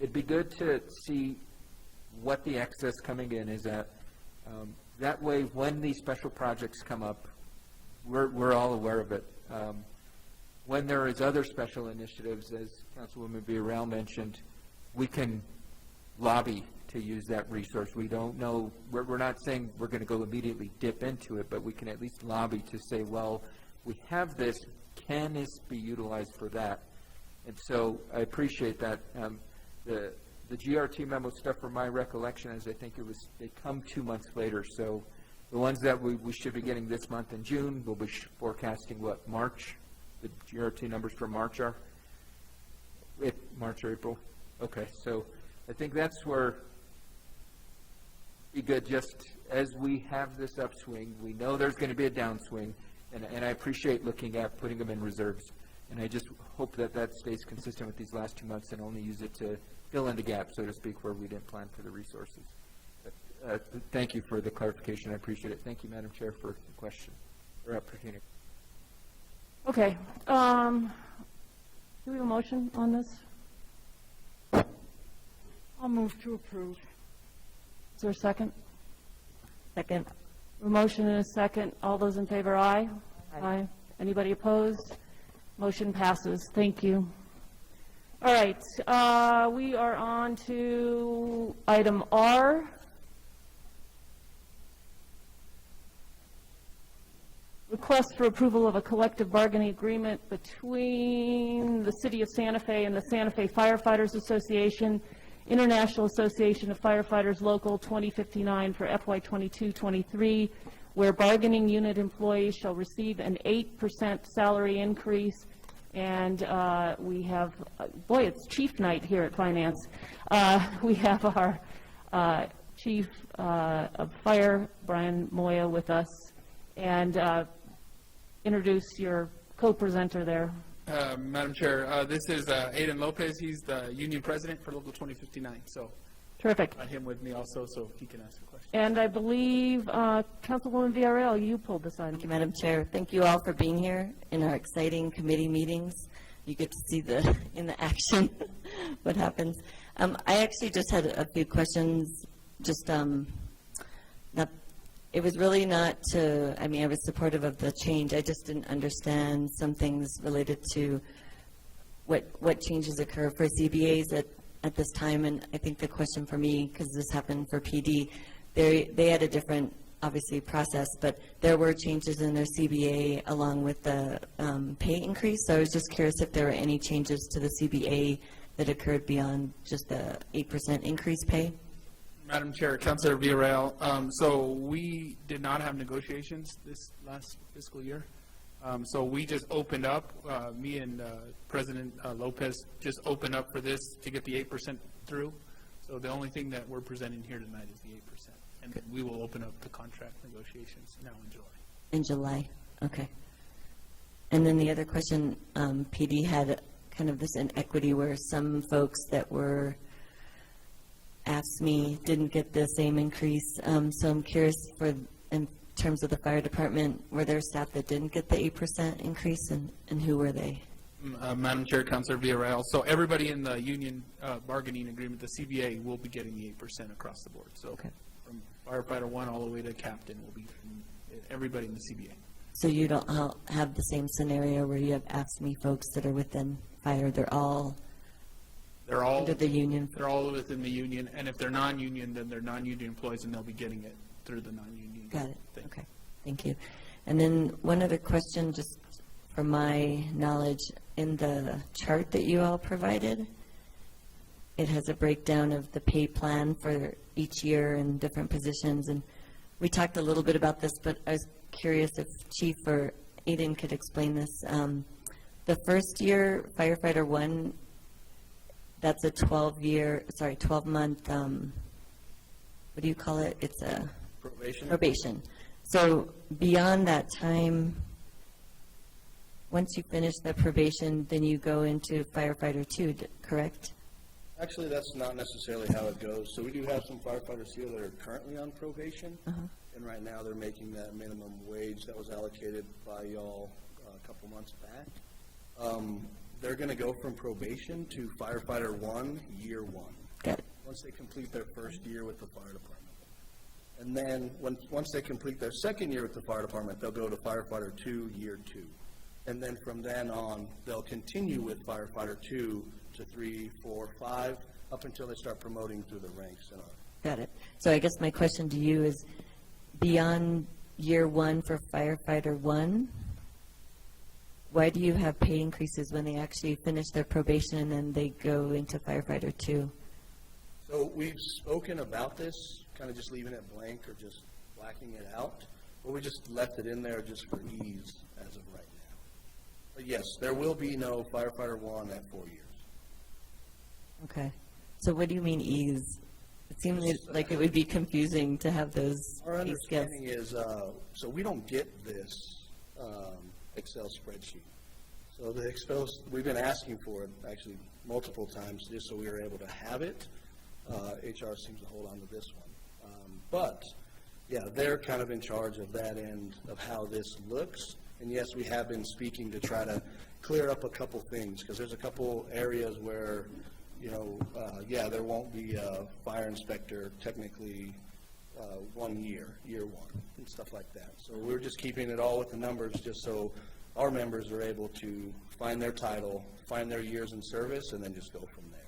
it'd be good to see what the excess coming in is at. That way, when these special projects come up, we're all aware of it. When there is other special initiatives, as Councilwoman Villarreal mentioned, we can lobby to use that resource. We don't know, we're not saying we're going to go immediately dip into it, but we can at least lobby to say, well, we have this, can this be utilized for that? And so I appreciate that. The GRT memo stuff, from my recollection, is I think they come 2 months later. So the ones that we should be getting this month in June, we'll be forecasting what, March? The GRT numbers for March are? March or April? Okay, so I think that's where be good, just as we have this upswing, we know there's going to be a downswing, and I appreciate looking at putting them in reserves. And I just hope that that stays consistent with these last 2 months and only use it to fill in the gap, so to speak, where we didn't plan for the resources. But, thank you for the clarification. I appreciate it. Thank you, Madam Chair, for the question or opportunity. Okay. Do we have a motion on this? I'll move to approve. Is there a second? Second. A motion and a second. All those in favor, aye? Aye. Anybody opposed? Motion passes. Thank you. All right, we are on to item R. Request for approval of a collective bargaining agreement between the City of Santa Fe and the Santa Fe Firefighters Association, International Association of Firefighters Local 2059 for FY 22-23, where bargaining unit employees shall receive an 8% salary increase. And we have, boy, it's chief night here at Finance. We have our Chief of Fire, Brian Moya, with us. And introduce your co-presenter there. Madam Chair, this is Aiden Lopez. He's the union president for Local 2059. So Terrific. I got him with me also, so he can ask a question. And I believe, Councilwoman Villarreal, you pulled this item. Thank you, Madam Chair. Thank you all for being here in our exciting committee meetings. You get to see in the action what happens. I actually just had a few questions. Just it was really not to. I mean, I was supportive of the change. I just didn't understand some things related to what changes occur for CBAs at this time. And I think the question for me, because this happened for PD, they had a different, obviously, process, but there were changes in their CBA along with the pay increase. So I was just curious if there were any changes to the CBA that occurred beyond just the 8% increase pay. Madam Chair, Councilor Villarreal, so we did not have negotiations this last fiscal year. So we just opened up, me and President Lopez just opened up for this to get the 8% through. So the only thing that we're presenting here tonight is the 8%. And then we will open up the contract negotiations now in July. In July, okay. And then the other question, PD had kind of this inequity where some folks that were asked me didn't get the same increase. So I'm curious in terms of the fire department, were there staff that didn't get the 8% increase, and who were they? Madam Chair, Councilor Villarreal, so everybody in the union bargaining agreement, the CBA, will be getting the 8% across the board. So okay. From firefighter 1 all the way to captain will be everybody in the CBA. So you don't have the same scenario where you have AFSCME folks that are within fire, they're all under the union? They're all within the union, and if they're non-union, then they're non-union employees, and they'll be getting it through the non-union. Got it. thing. Okay. Thank you. And then one other question, just from my knowledge, in the chart that you all provided, it has a breakdown of the pay plan for each year and different positions. And we talked a little bit about this, but I was curious if Chief or Aiden could explain this. The first year, firefighter 1, that's a 12-month, what do you call it? It's a probation. So beyond that time, once you finish the probation, then you go into firefighter 2, correct? Actually, that's not necessarily how it goes. So we do have some firefighters here that are currently on probation, and right now they're making that minimum wage that was allocated by y'all a couple months back. They're going to go from probation to firefighter 1, year 1. Got it. Once they complete their first year with the fire department. And then once they complete their second year with the fire department, they'll go to firefighter 2, year 2. And then from then on, they'll continue with firefighter 2 to 3, 4, 5, up until they start promoting through the ranks. Got it. So I guess my question to you is, beyond year 1 for firefighter 1, why do you have pay increases when they actually finish their probation and then they go into firefighter 2? So we've spoken about this, kind of just leaving it blank or just blacking it out, but we just left it in there just for ease as of right now. But yes, there will be no firefighter 1 at 4 years. Okay. So what do you mean ease? It seems like it would be confusing to have those Our pay scales. understanding is, so we don't get this Excel spreadsheet. So the exposed, we've been asking for it actually multiple times just so we were able to have it. HR seems to hold on to this one. But, yeah, they're kind of in charge of that end of how this looks. And yes, we have been speaking to try to clear up a couple things, because there's a couple areas where, you know, yeah, there won't be a fire inspector technically 1 year, year one, and stuff like that. So we're just keeping it all with the numbers just so our members are able to find their title, find their years in service, and then just go from there.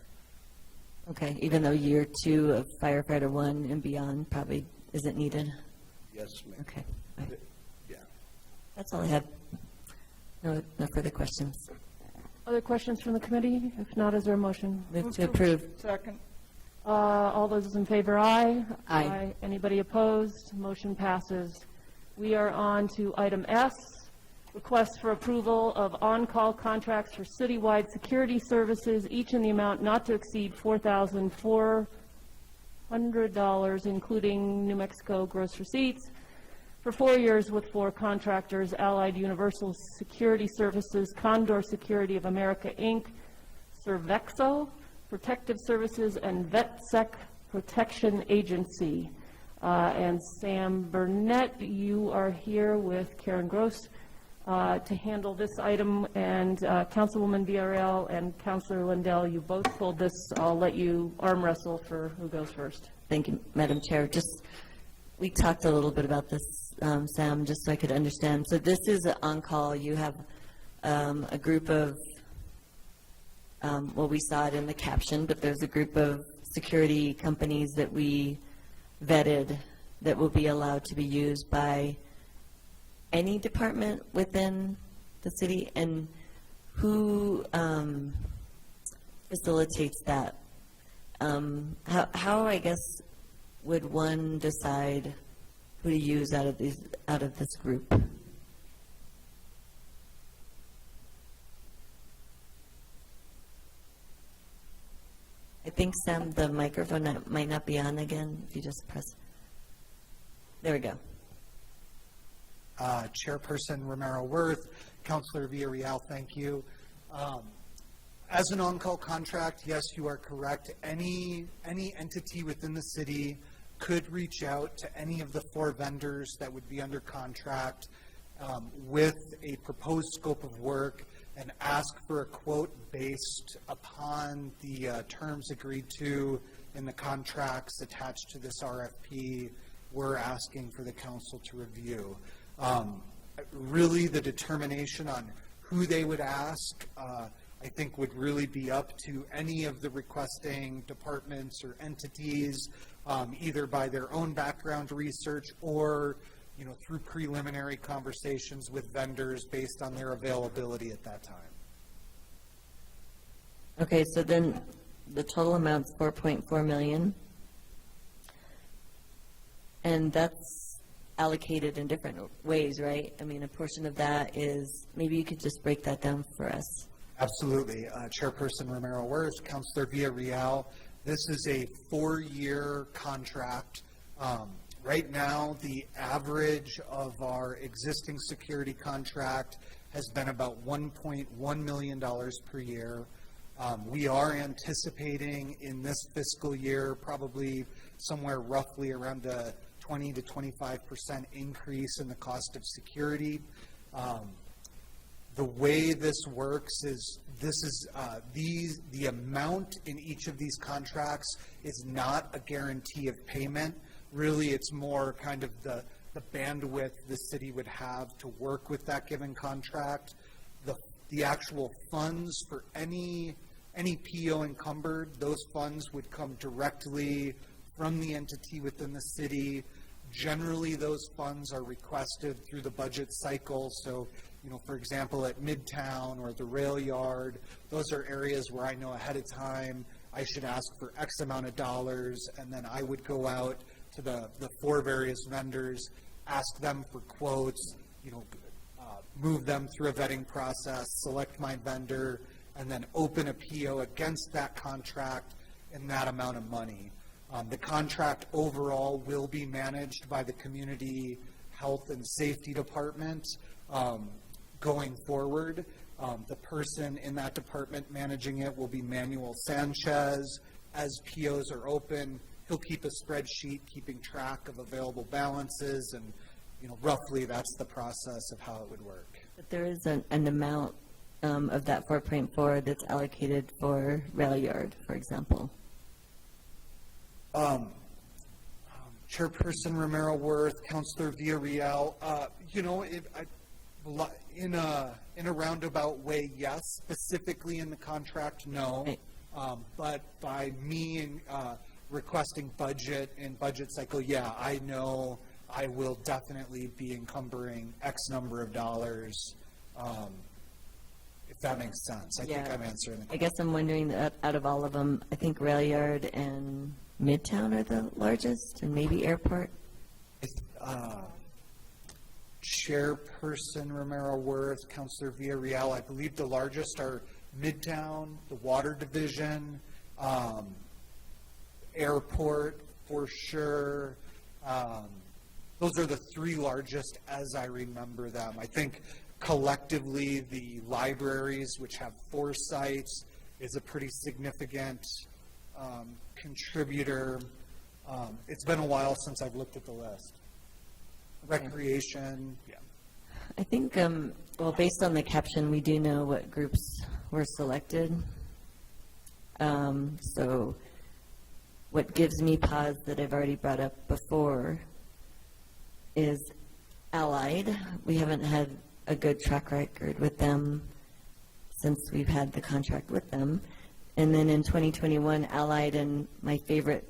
Okay, even though year 2 of firefighter 1 and beyond probably isn't needed? Yes, ma'am. Okay. All right. Yeah. That's all I had. No further questions. Other questions from the committee? If not, is there a motion? Move to approve. Second. All those in favor, aye. Aye. Anybody opposed? Motion passes. We are on to item S, request for approval of on-call contracts for citywide security services, each in the amount not to exceed $4,400, including New Mexico gross receipts, for 4 years with 4 contractors: Allied Universal Security Services, Condor Security of America, Inc., Servexo Protective Services, and VetSec Protection Agency. And Sam Burnett, you are here with Karen Gross to handle this item, and Councilwoman Villarreal and Councilor Lindell, you both pulled this. I'll let you arm wrestle for who goes first. Thank you, Madam Chair. We talked a little bit about this, Sam, just so I could understand. So this is an on-call. You have a group of, well, we saw it in the caption, but there's a group of security companies that we vetted that will be allowed to be used by any department within the city. And who facilitates that? How, I guess, would one decide who to use out of this group? I think, Sam, the microphone might not be on again. If you just press. There we go. Chairperson Romero-Worth, Councilor Villarreal, thank you. As an on-call contract, yes, you are correct. Any entity within the city could reach out to any of the 4 vendors that would be under contract with a proposed scope of work and ask for a quote based upon the terms agreed to in the contracts attached to this RFP we're asking for the council to review. Really, the determination on who they would ask, I think, would really be up to any of the requesting departments or entities, either by their own background research or, you know, through preliminary conversations with vendors based on their availability at that time. Okay, so then the total amount's $4.4 million, and that's allocated in different ways, right? I mean, a portion of that is, maybe you could just break that down for us. Absolutely. Chairperson Romero-Worth, Councilor Villarreal, this is a 4-year contract. Right now, the average of our existing security contract has been about $1.1 million per year. We are anticipating in this fiscal year probably somewhere roughly around a 20 to 25% increase in the cost of security. The way this works is the amount in each of these contracts is not a guarantee of payment. Really, it's more kind of the bandwidth the city would have to work with that given contract. The actual funds for any PO encumbered, those funds would come directly from the entity within the city. Generally, those funds are requested through the budget cycle. So, you know, for example, at Midtown or the rail yard, those are areas where I know ahead of time I should ask for X amount of dollars, and then I would go out to the 4 various vendors, ask them for quotes, you know, move them through a vetting process, select my vendor, and then open a PO against that contract and that amount of money. The contract overall will be managed by the Community Health and Safety Department going forward. The person in that department managing it will be Manuel Sanchez. As POs are open, he'll keep a spreadsheet keeping track of available balances, and roughly that's the process of how it would work. But there is an amount of that 4.4 that's allocated for rail yard, for example. Chairperson Romero Worth, Councilor Villarreal, in a roundabout way, yes. Specifically in the contract, no. Right. But by me requesting budget and budget cycle, yeah, I know I will definitely be encumbering X number of dollars, if that makes sense. I think I'm answering the question. I guess I'm wondering that out of all of them, I think rail yard and Midtown are the largest, and maybe airport. Chairperson Romero Worth, Councilor Villarreal, I believe the largest are Midtown, the Water Division, Airport for sure. Those are the three largest as I remember them. I think collectively the libraries, which have 4 sites, is a pretty significant contributor. It's been a while since I've looked at the list. Recreation, yeah. I think, well, based on the caption, we do know what groups were selected. So what gives me pause that I've already brought up before is Allied. We haven't had a good track record with them since we've had the contract with them. And then in 2021, Allied and my favorite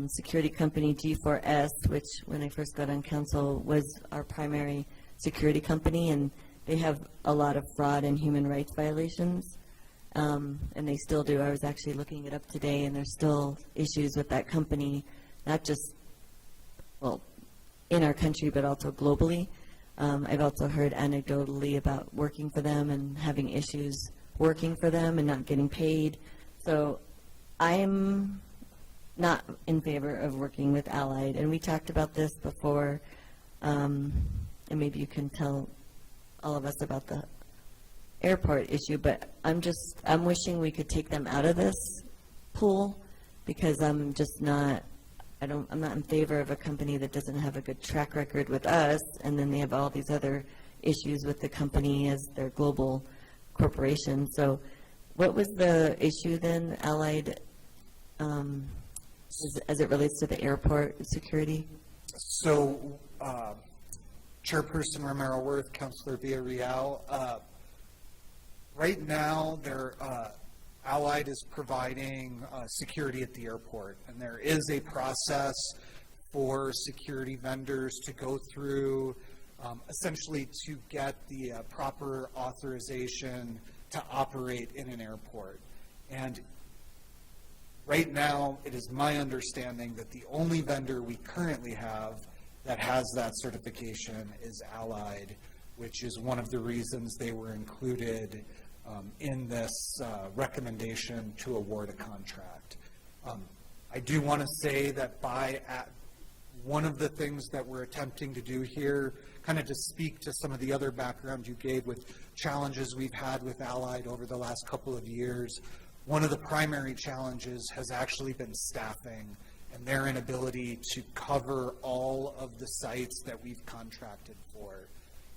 security company, G4S, which when I first got on council was our primary security company, and they have a lot of fraud and human rights violations, and they still do. I was actually looking it up today, and there's still issues with that company, not just, well, in our country, but also globally. I've also heard anecdotally about working for them and having issues working for them and not getting paid. So I'm not in favor of working with Allied, and we talked about this before, and maybe you can tell all of us about the airport issue, but I'm wishing we could take them out of this pool, because I'm not in favor of a company that doesn't have a good track record with us, and then they have all these other issues with the company as their global corporation. So what was the issue then, Allied, as it relates to the airport security? So, Chairperson Romero Worth, Councilor Villarreal, right now Allied is providing security at the airport, and there is a process for security vendors to go through essentially to get the proper authorization to operate in an airport. And right now, it is my understanding that the only vendor we currently have that has that certification is Allied, which is one of the reasons they were included in this recommendation to award a contract. I do want to say that one of the things that we're attempting to do here, kind of to speak to some of the other background you gave with challenges we've had with Allied over the last couple of years, one of the primary challenges has actually been staffing and their inability to cover all of the sites that we've contracted for.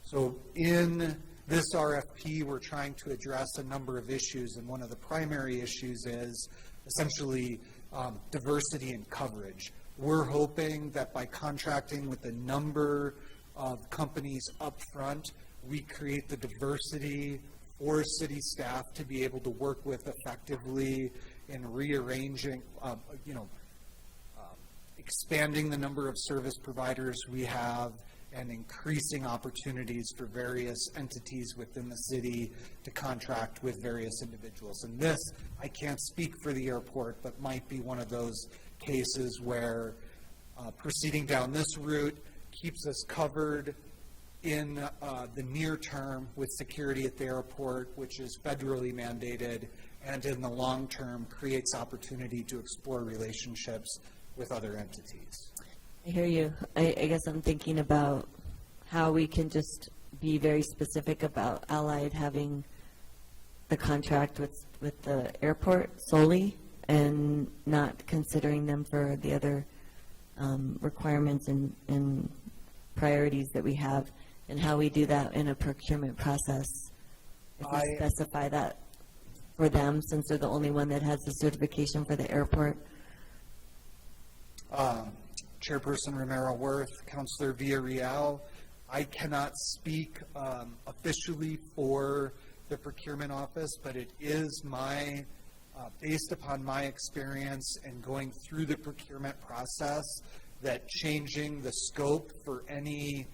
So in this RFP, we're trying to address a number of issues, and one of the primary issues is essentially diversity and coverage. We're hoping that by contracting with a number of companies up front, we create the diversity for city staff to be able to work with effectively in rearranging, expanding the number of service providers we have, and increasing opportunities for various entities within the city to contract with various individuals. And this, I can't speak for the airport, but might be one of those cases where proceeding down this route keeps us covered in the near term with security at the airport, which is federally mandated, and in the long term creates opportunity to explore relationships with other entities. I hear you. I guess I'm thinking about how we can just be very specific about Allied having the contract with the airport solely and not considering them for the other requirements and priorities that we have, and how we do that in a procurement process. If we specify that for them, since they're the only one that has the certification for the airport. Chairperson Romero-Worth, Councilor Villarreal, I cannot speak officially for the procurement office, but it is my, based upon my experience in going through the procurement process, that changing the scope for any,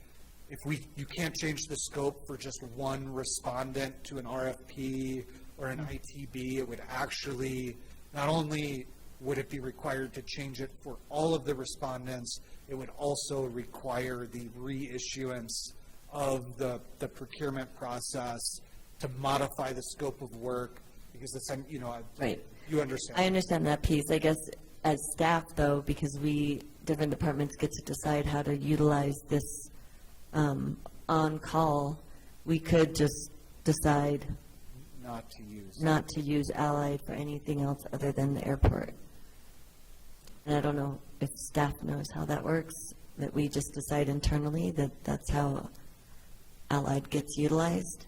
you can't change the scope for just one respondent to an RFP or an ITB. It would actually, not only would it be required to change it for all of the respondents, it would also require the reissuance of the procurement process to modify the scope of work, because it's, you know, Right. You understand. I understand that piece. I guess as staff, though, because different departments get to decide how to utilize this on-call, we could just decide not to use Allied for anything else other than the airport. And I don't know if staff knows how that works, that we just decide internally that that's how Allied gets utilized.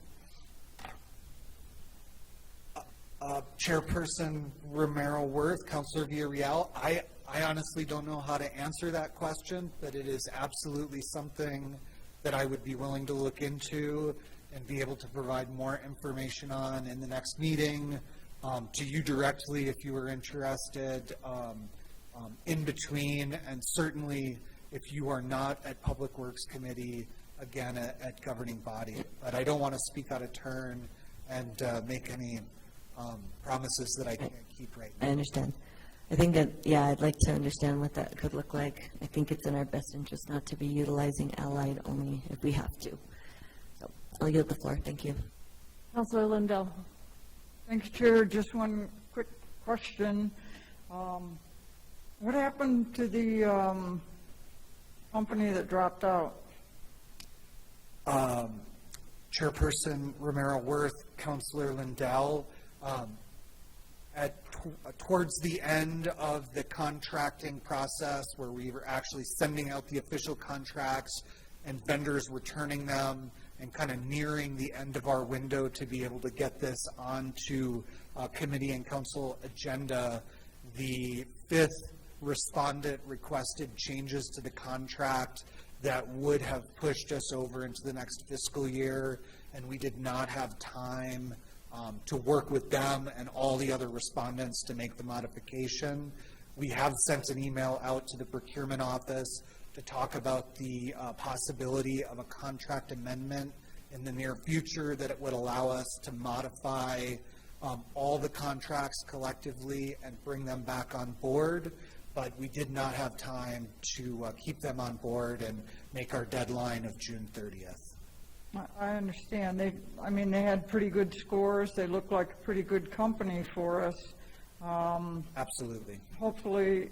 Chairperson Romero-Worth, Councilor Villarreal, I honestly don't know how to answer that question, but it is absolutely something that I would be willing to look into and be able to provide more information on in the next meeting, to you directly if you were interested, in between, and certainly if you are not at Public Works Committee, again, at governing body. But I don't want to speak out of turn and make any promises that I can't keep right now. I understand. I think that, yeah, I'd like to understand what that could look like. I think it's in our best interest not to be utilizing Allied only if we have to. So I'll yield the floor. Thank you. Councilor Lindell. Thanks, Chair. Just one quick question. What happened to the company that dropped out? Chairperson Romero-Worth, Councilor Lindell, towards the end of the contracting process, where we were actually sending out the official contracts and vendors returning them, and kind of nearing the end of our window to be able to get this onto committee and council agenda, the fifth respondent requested changes to the contract that would have pushed us over into the next fiscal year, and we did not have time to work with them and all the other respondents to make the modification. We have sent an email out to the procurement office to talk about the possibility of a contract amendment in the near future, that it would allow us to modify all the contracts collectively and bring them back on board. But we did not have time to keep them on board and make our deadline of June 30th. I understand. They had pretty good scores. They look like a pretty good company for us. Absolutely. Hopefully,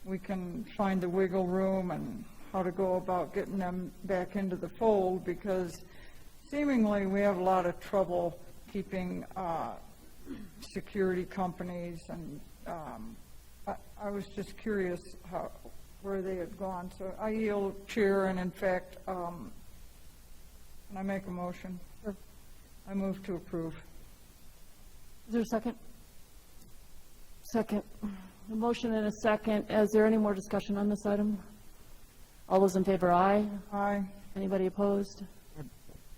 we can find the wiggle room and how to go about getting them back into the fold, because seemingly we have a lot of trouble keeping security companies, and I was just curious where they had gone. So I yield, Chair, and in fact, can I make a motion? Sure. I move to approve. Is there a second? Second. A motion and a second. Is there any more discussion on this item? All those in favor, aye. Aye. Anybody opposed?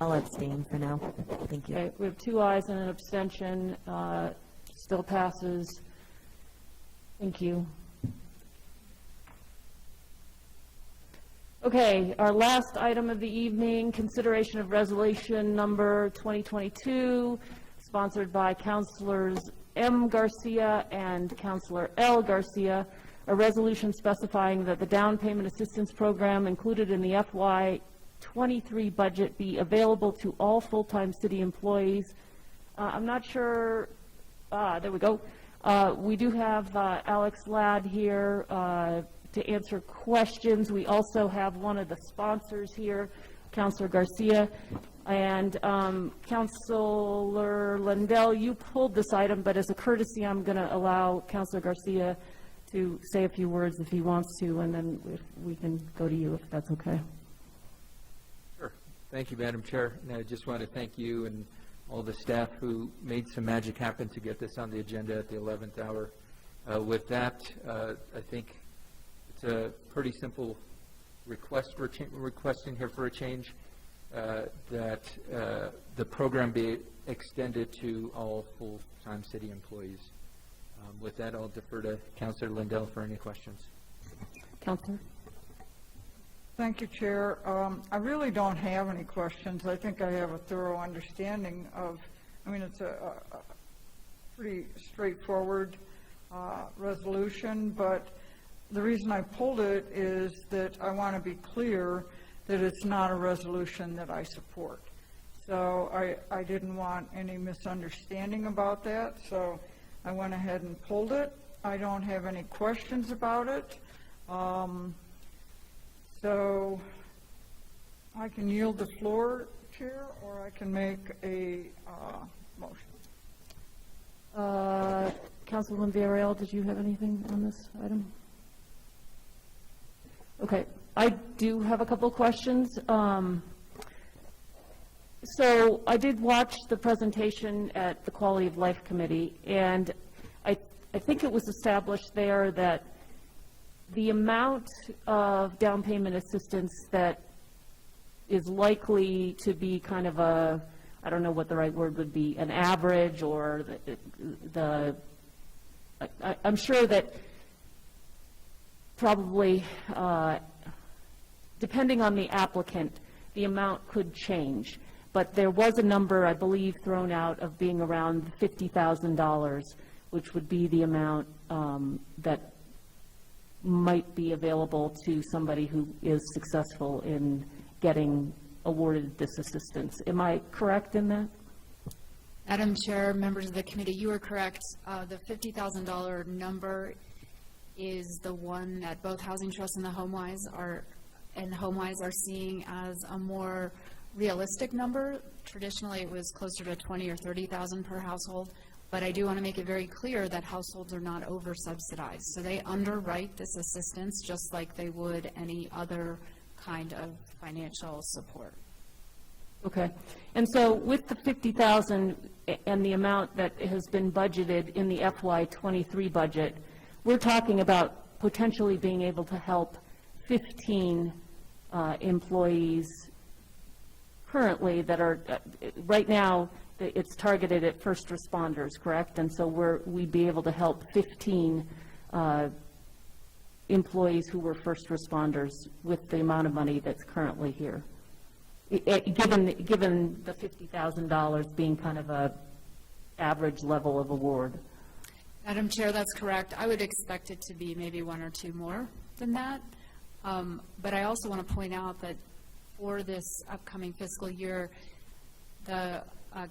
I'll abstain for now. Thank you. Okay, we have 2 ayes and an abstention. Still passes. Thank you. Okay, our last item of the evening, consideration of resolution number 2022, sponsored by Councilors M. Garcia and Councilor L. Garcia, a resolution specifying that the down payment assistance program included in the FY23 budget be available to all full-time city employees. I'm not sure, there we go. We do have Alex Ladd here to answer questions. We also have one of the sponsors here. Counselor Garcia. And Counselor Lindell, you pulled this item, but as a courtesy, I'm going to allow Counselor Garcia to say a few words if he wants to, and then we can go to you if that's okay. Sure. Thank you, Madam Chair. And I just want to thank you and all the staff who made some magic happen to get this on the agenda at the 11th hour. With that, I think it's a pretty simple request for requesting here for a change, that the program be extended to all full-time city employees. With that, I'll defer to Councilor Lindell for any questions. Counselor? Thank you, Chair. I really don't have any questions. I think I have a thorough understanding of, I mean, it's a pretty straightforward resolution, but the reason I pulled it is that I want to be clear that it's not a resolution that I support. So I didn't want any misunderstanding about that, so I went ahead and pulled it. I don't have any questions about it. So I can yield the floor, Chair, or I can make a motion. Councilwoman Villarreal, did you have anything on this item? Okay, I do have a couple of questions. So I did watch the presentation at the Quality of Life Committee, and I think it was established there that the amount of down payment assistance that is likely to be kind of a, I don't know what the right word would be, an average, or I'm sure that probably, depending on the applicant, the amount could change. But there was a number, I believe, thrown out of being around $50,000, which would be the amount that might be available to somebody who is successful in getting awarded this assistance. Am I correct in that? Madam Chair, members of the committee, you are correct. The $50,000 number is the one that both Housing Trust and the HomeWise are seeing as a more realistic number. Traditionally, it was closer to $20,000 or $30,000 per household. But I do want to make it very clear that households are not over-subsidized. So they underwrite this assistance just like they would any other kind of financial support. Okay. And so with the $50,000 and the amount that has been budgeted in the FY23 budget, we're talking about potentially being able to help 15 employees currently that are, right now, it's targeted at first responders, correct? And so we'd be able to help 15 employees who were first responders with the amount of money that's currently here, given the $50,000 being kind of a average level of award. Madam Chair, that's correct. I would expect it to be maybe one or two more than that. But I also want to point out that for this upcoming fiscal year, the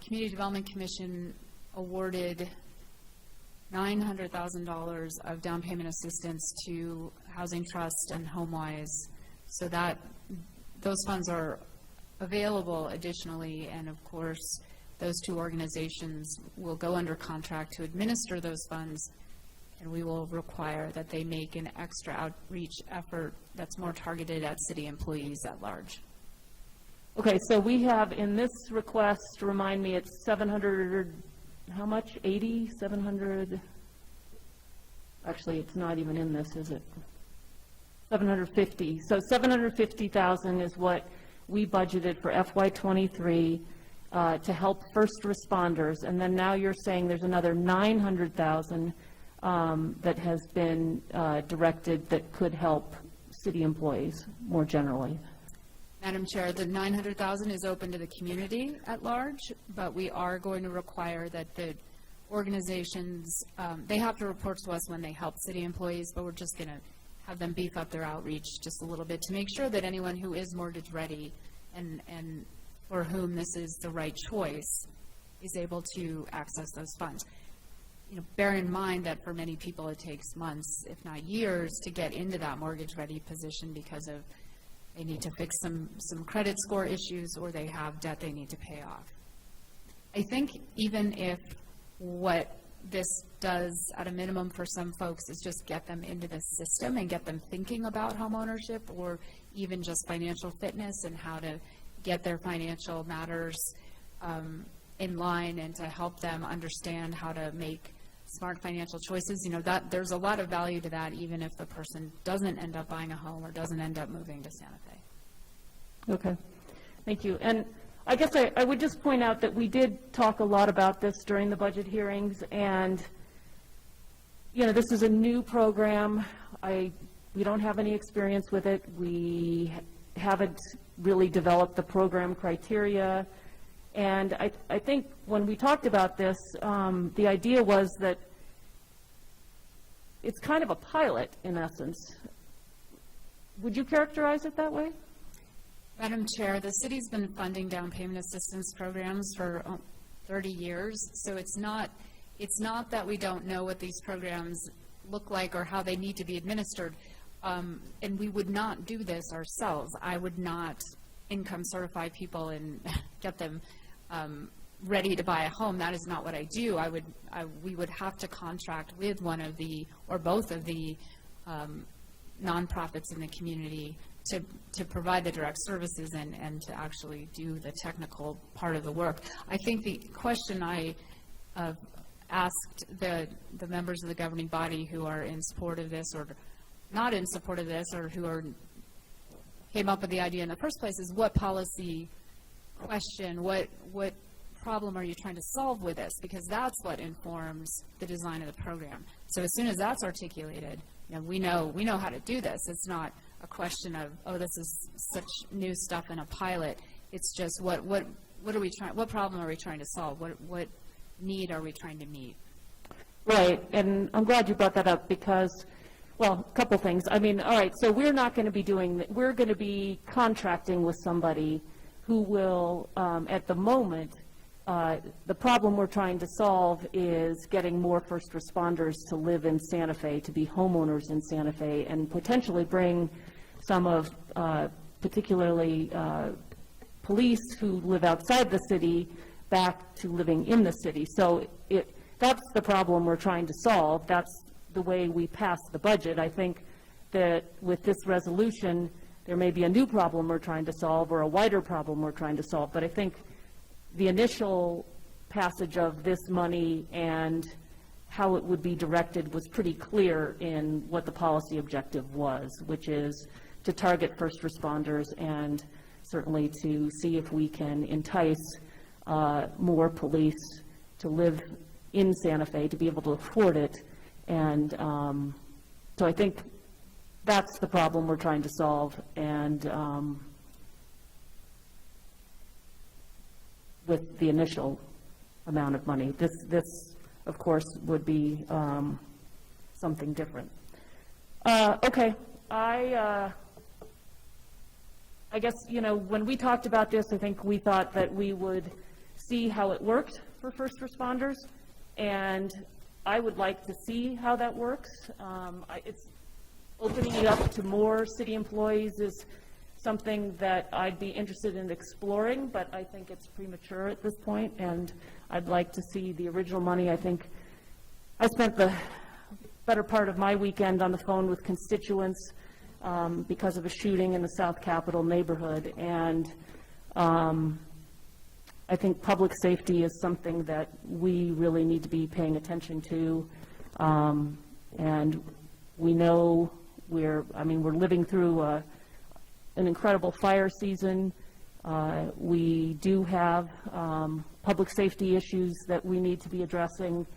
Community Development Commission awarded $900,000 of down payment assistance to Housing Trust and HomeWise, so that those funds are available additionally, and of course those two organizations will go under contract to administer those funds, and we will require that they make an extra outreach effort that's more targeted at city employees at large. Okay, so we have in this request, remind me, it's 700, how much? 80, 700? Actually, it's not even in this, is it? 750. So 750,000 is what we budgeted for FY23 to help first responders, and then now you're saying there's another 900,000 that has been directed that could help city employees more generally. Madam Chair, the $900,000 is open to the community at large, but we are going to require that the organizations, they have to report to us when they help city employees, but we're just going to have them beef up their outreach just a little bit to make sure that anyone who is mortgage ready and for whom this is the right choice is able to access those funds. You know, bear in mind that for many people it takes months, if not years, to get into that mortgage ready position because of they need to fix some credit score issues, or they have debt they need to pay off. I think even if what this does at a minimum for some folks is just get them into the system and get them thinking about homeownership, or even just financial fitness and how to get their financial matters in line, and to help them understand how to make smart financial choices, that there's a lot of value to that, even if the person doesn't end up buying a home or doesn't end up moving to Santa Fe. Okay, thank you. And I guess I would just point out that we did talk a lot about this during the budget hearings, and, this is a new program. We don't have any experience with it. We haven't really developed the program criteria. And I think when we talked about this, the idea was that it's kind of a pilot, in essence. Would you characterize it that way? Madam Chair, the city's been funding down payment assistance programs for 30 years, so it's not that we don't know what these programs look like or how they need to be administered, and we would not do this ourselves. I would not income certify people and get them ready to buy a home. That is not what I do. We would have to contract with one of the, or both of the nonprofits in the community to provide the direct services and to actually do the technical part of the work. I think the question I asked the members of the governing body who are in support of this or not in support of this, or who came up with the idea in the first place, is what policy question, what problem are you trying to solve with this? Because that's what informs the design of the program. So as soon as that's articulated, we know how to do this. It's not a question of, oh, this is such new stuff in a pilot. It's just what problem are we trying to solve? What need are we trying to meet? Right, and I'm glad you brought that up because, well, a couple things. I mean, all right, so we're not going to be we're going to be contracting with somebody who will, at the moment, the problem we're trying to solve is getting more first responders to live in Santa Fe, to be homeowners in Santa Fe, and potentially bring some of, particularly police who live outside the city, back to living in the city. So that's the problem we're trying to solve. That's the way we pass the budget. I think that with this resolution, there may be a new problem we're trying to solve or a wider problem we're trying to solve. But I think the initial passage of this money and how it would be directed was pretty clear in what the policy objective was, which is to target first responders and certainly to see if we can entice more police to live in Santa Fe, to be able to afford it. And so I think that's the problem we're trying to solve. And with the initial amount of money. This, of course, would be something different. Okay, I guess, when we talked about this, I think we thought that we would see how it worked for first responders, and I would like to see how that works. It's opening it up to more city employees is something that I'd be interested in exploring, but I think it's premature at this point, and I'd like to see the original money. I think I spent the better part of my weekend on the phone with constituents because of a shooting in the South Capitol neighborhood, and I think public safety is something that we really need to be paying attention to, and we know we're living through an incredible fire season. We do have public safety issues that we need to be addressing,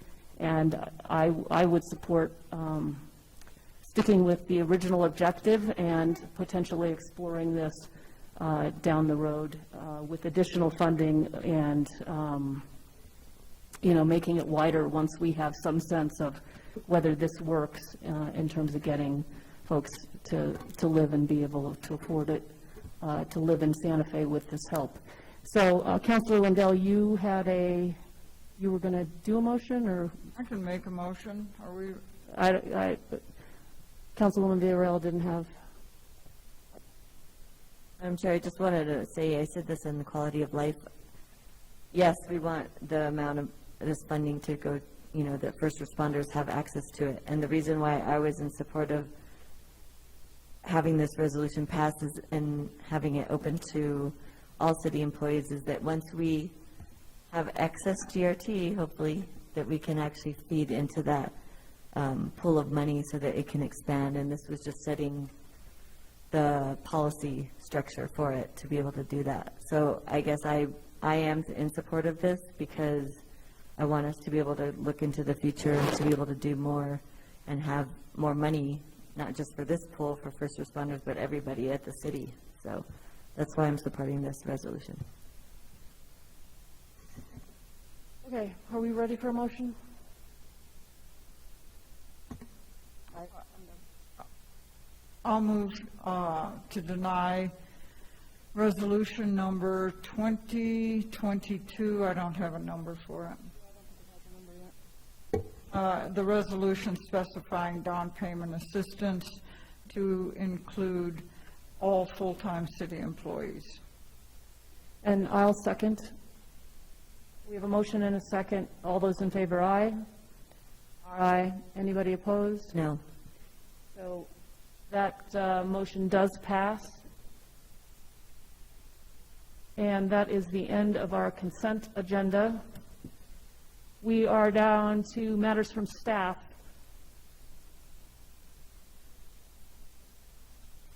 and I would support sticking with the original objective and potentially exploring this down the road with additional funding and making it wider once we have some sense of whether this works in terms of getting folks to live and be able to afford it, to live in Santa Fe with this help. So, Councilor Lindell, you were going to do a motion, or? I can make a motion. Are we? Councilwoman Villarreal didn't have. I'm sorry, I just wanted to say, I said this in the quality of life. Yes, we want the amount of this funding to go, you know, that first responders have access to it. And the reason why I was in support of having this resolution passed and having it open to all city employees is that once we have excess GRT, hopefully, that we can actually feed into that pool of money so that it can expand. And this was just setting the policy structure for it to be able to do that. So I guess I am in support of this because I want us to be able to look into the future, to be able to do more and have more money, not just for this pool for first responders, but everybody at the city. So that's why I'm supporting this resolution. Okay, are we ready for a motion? I'll move to deny resolution number 2022, I don't have a number for it. The resolution specifying down payment assistance to include all full-time city employees. And I'll second. We have a motion and a second. All those in favor, aye? Aye. Anybody opposed? No. So that motion does pass. And that is the end of our consent agenda. We are down to matters from staff.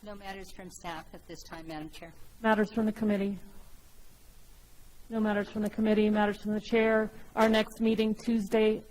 No matters from staff at this time, Madam Chair. Matters from the committee. No matters from the committee, matters from the chair. Our next meeting, Tuesday,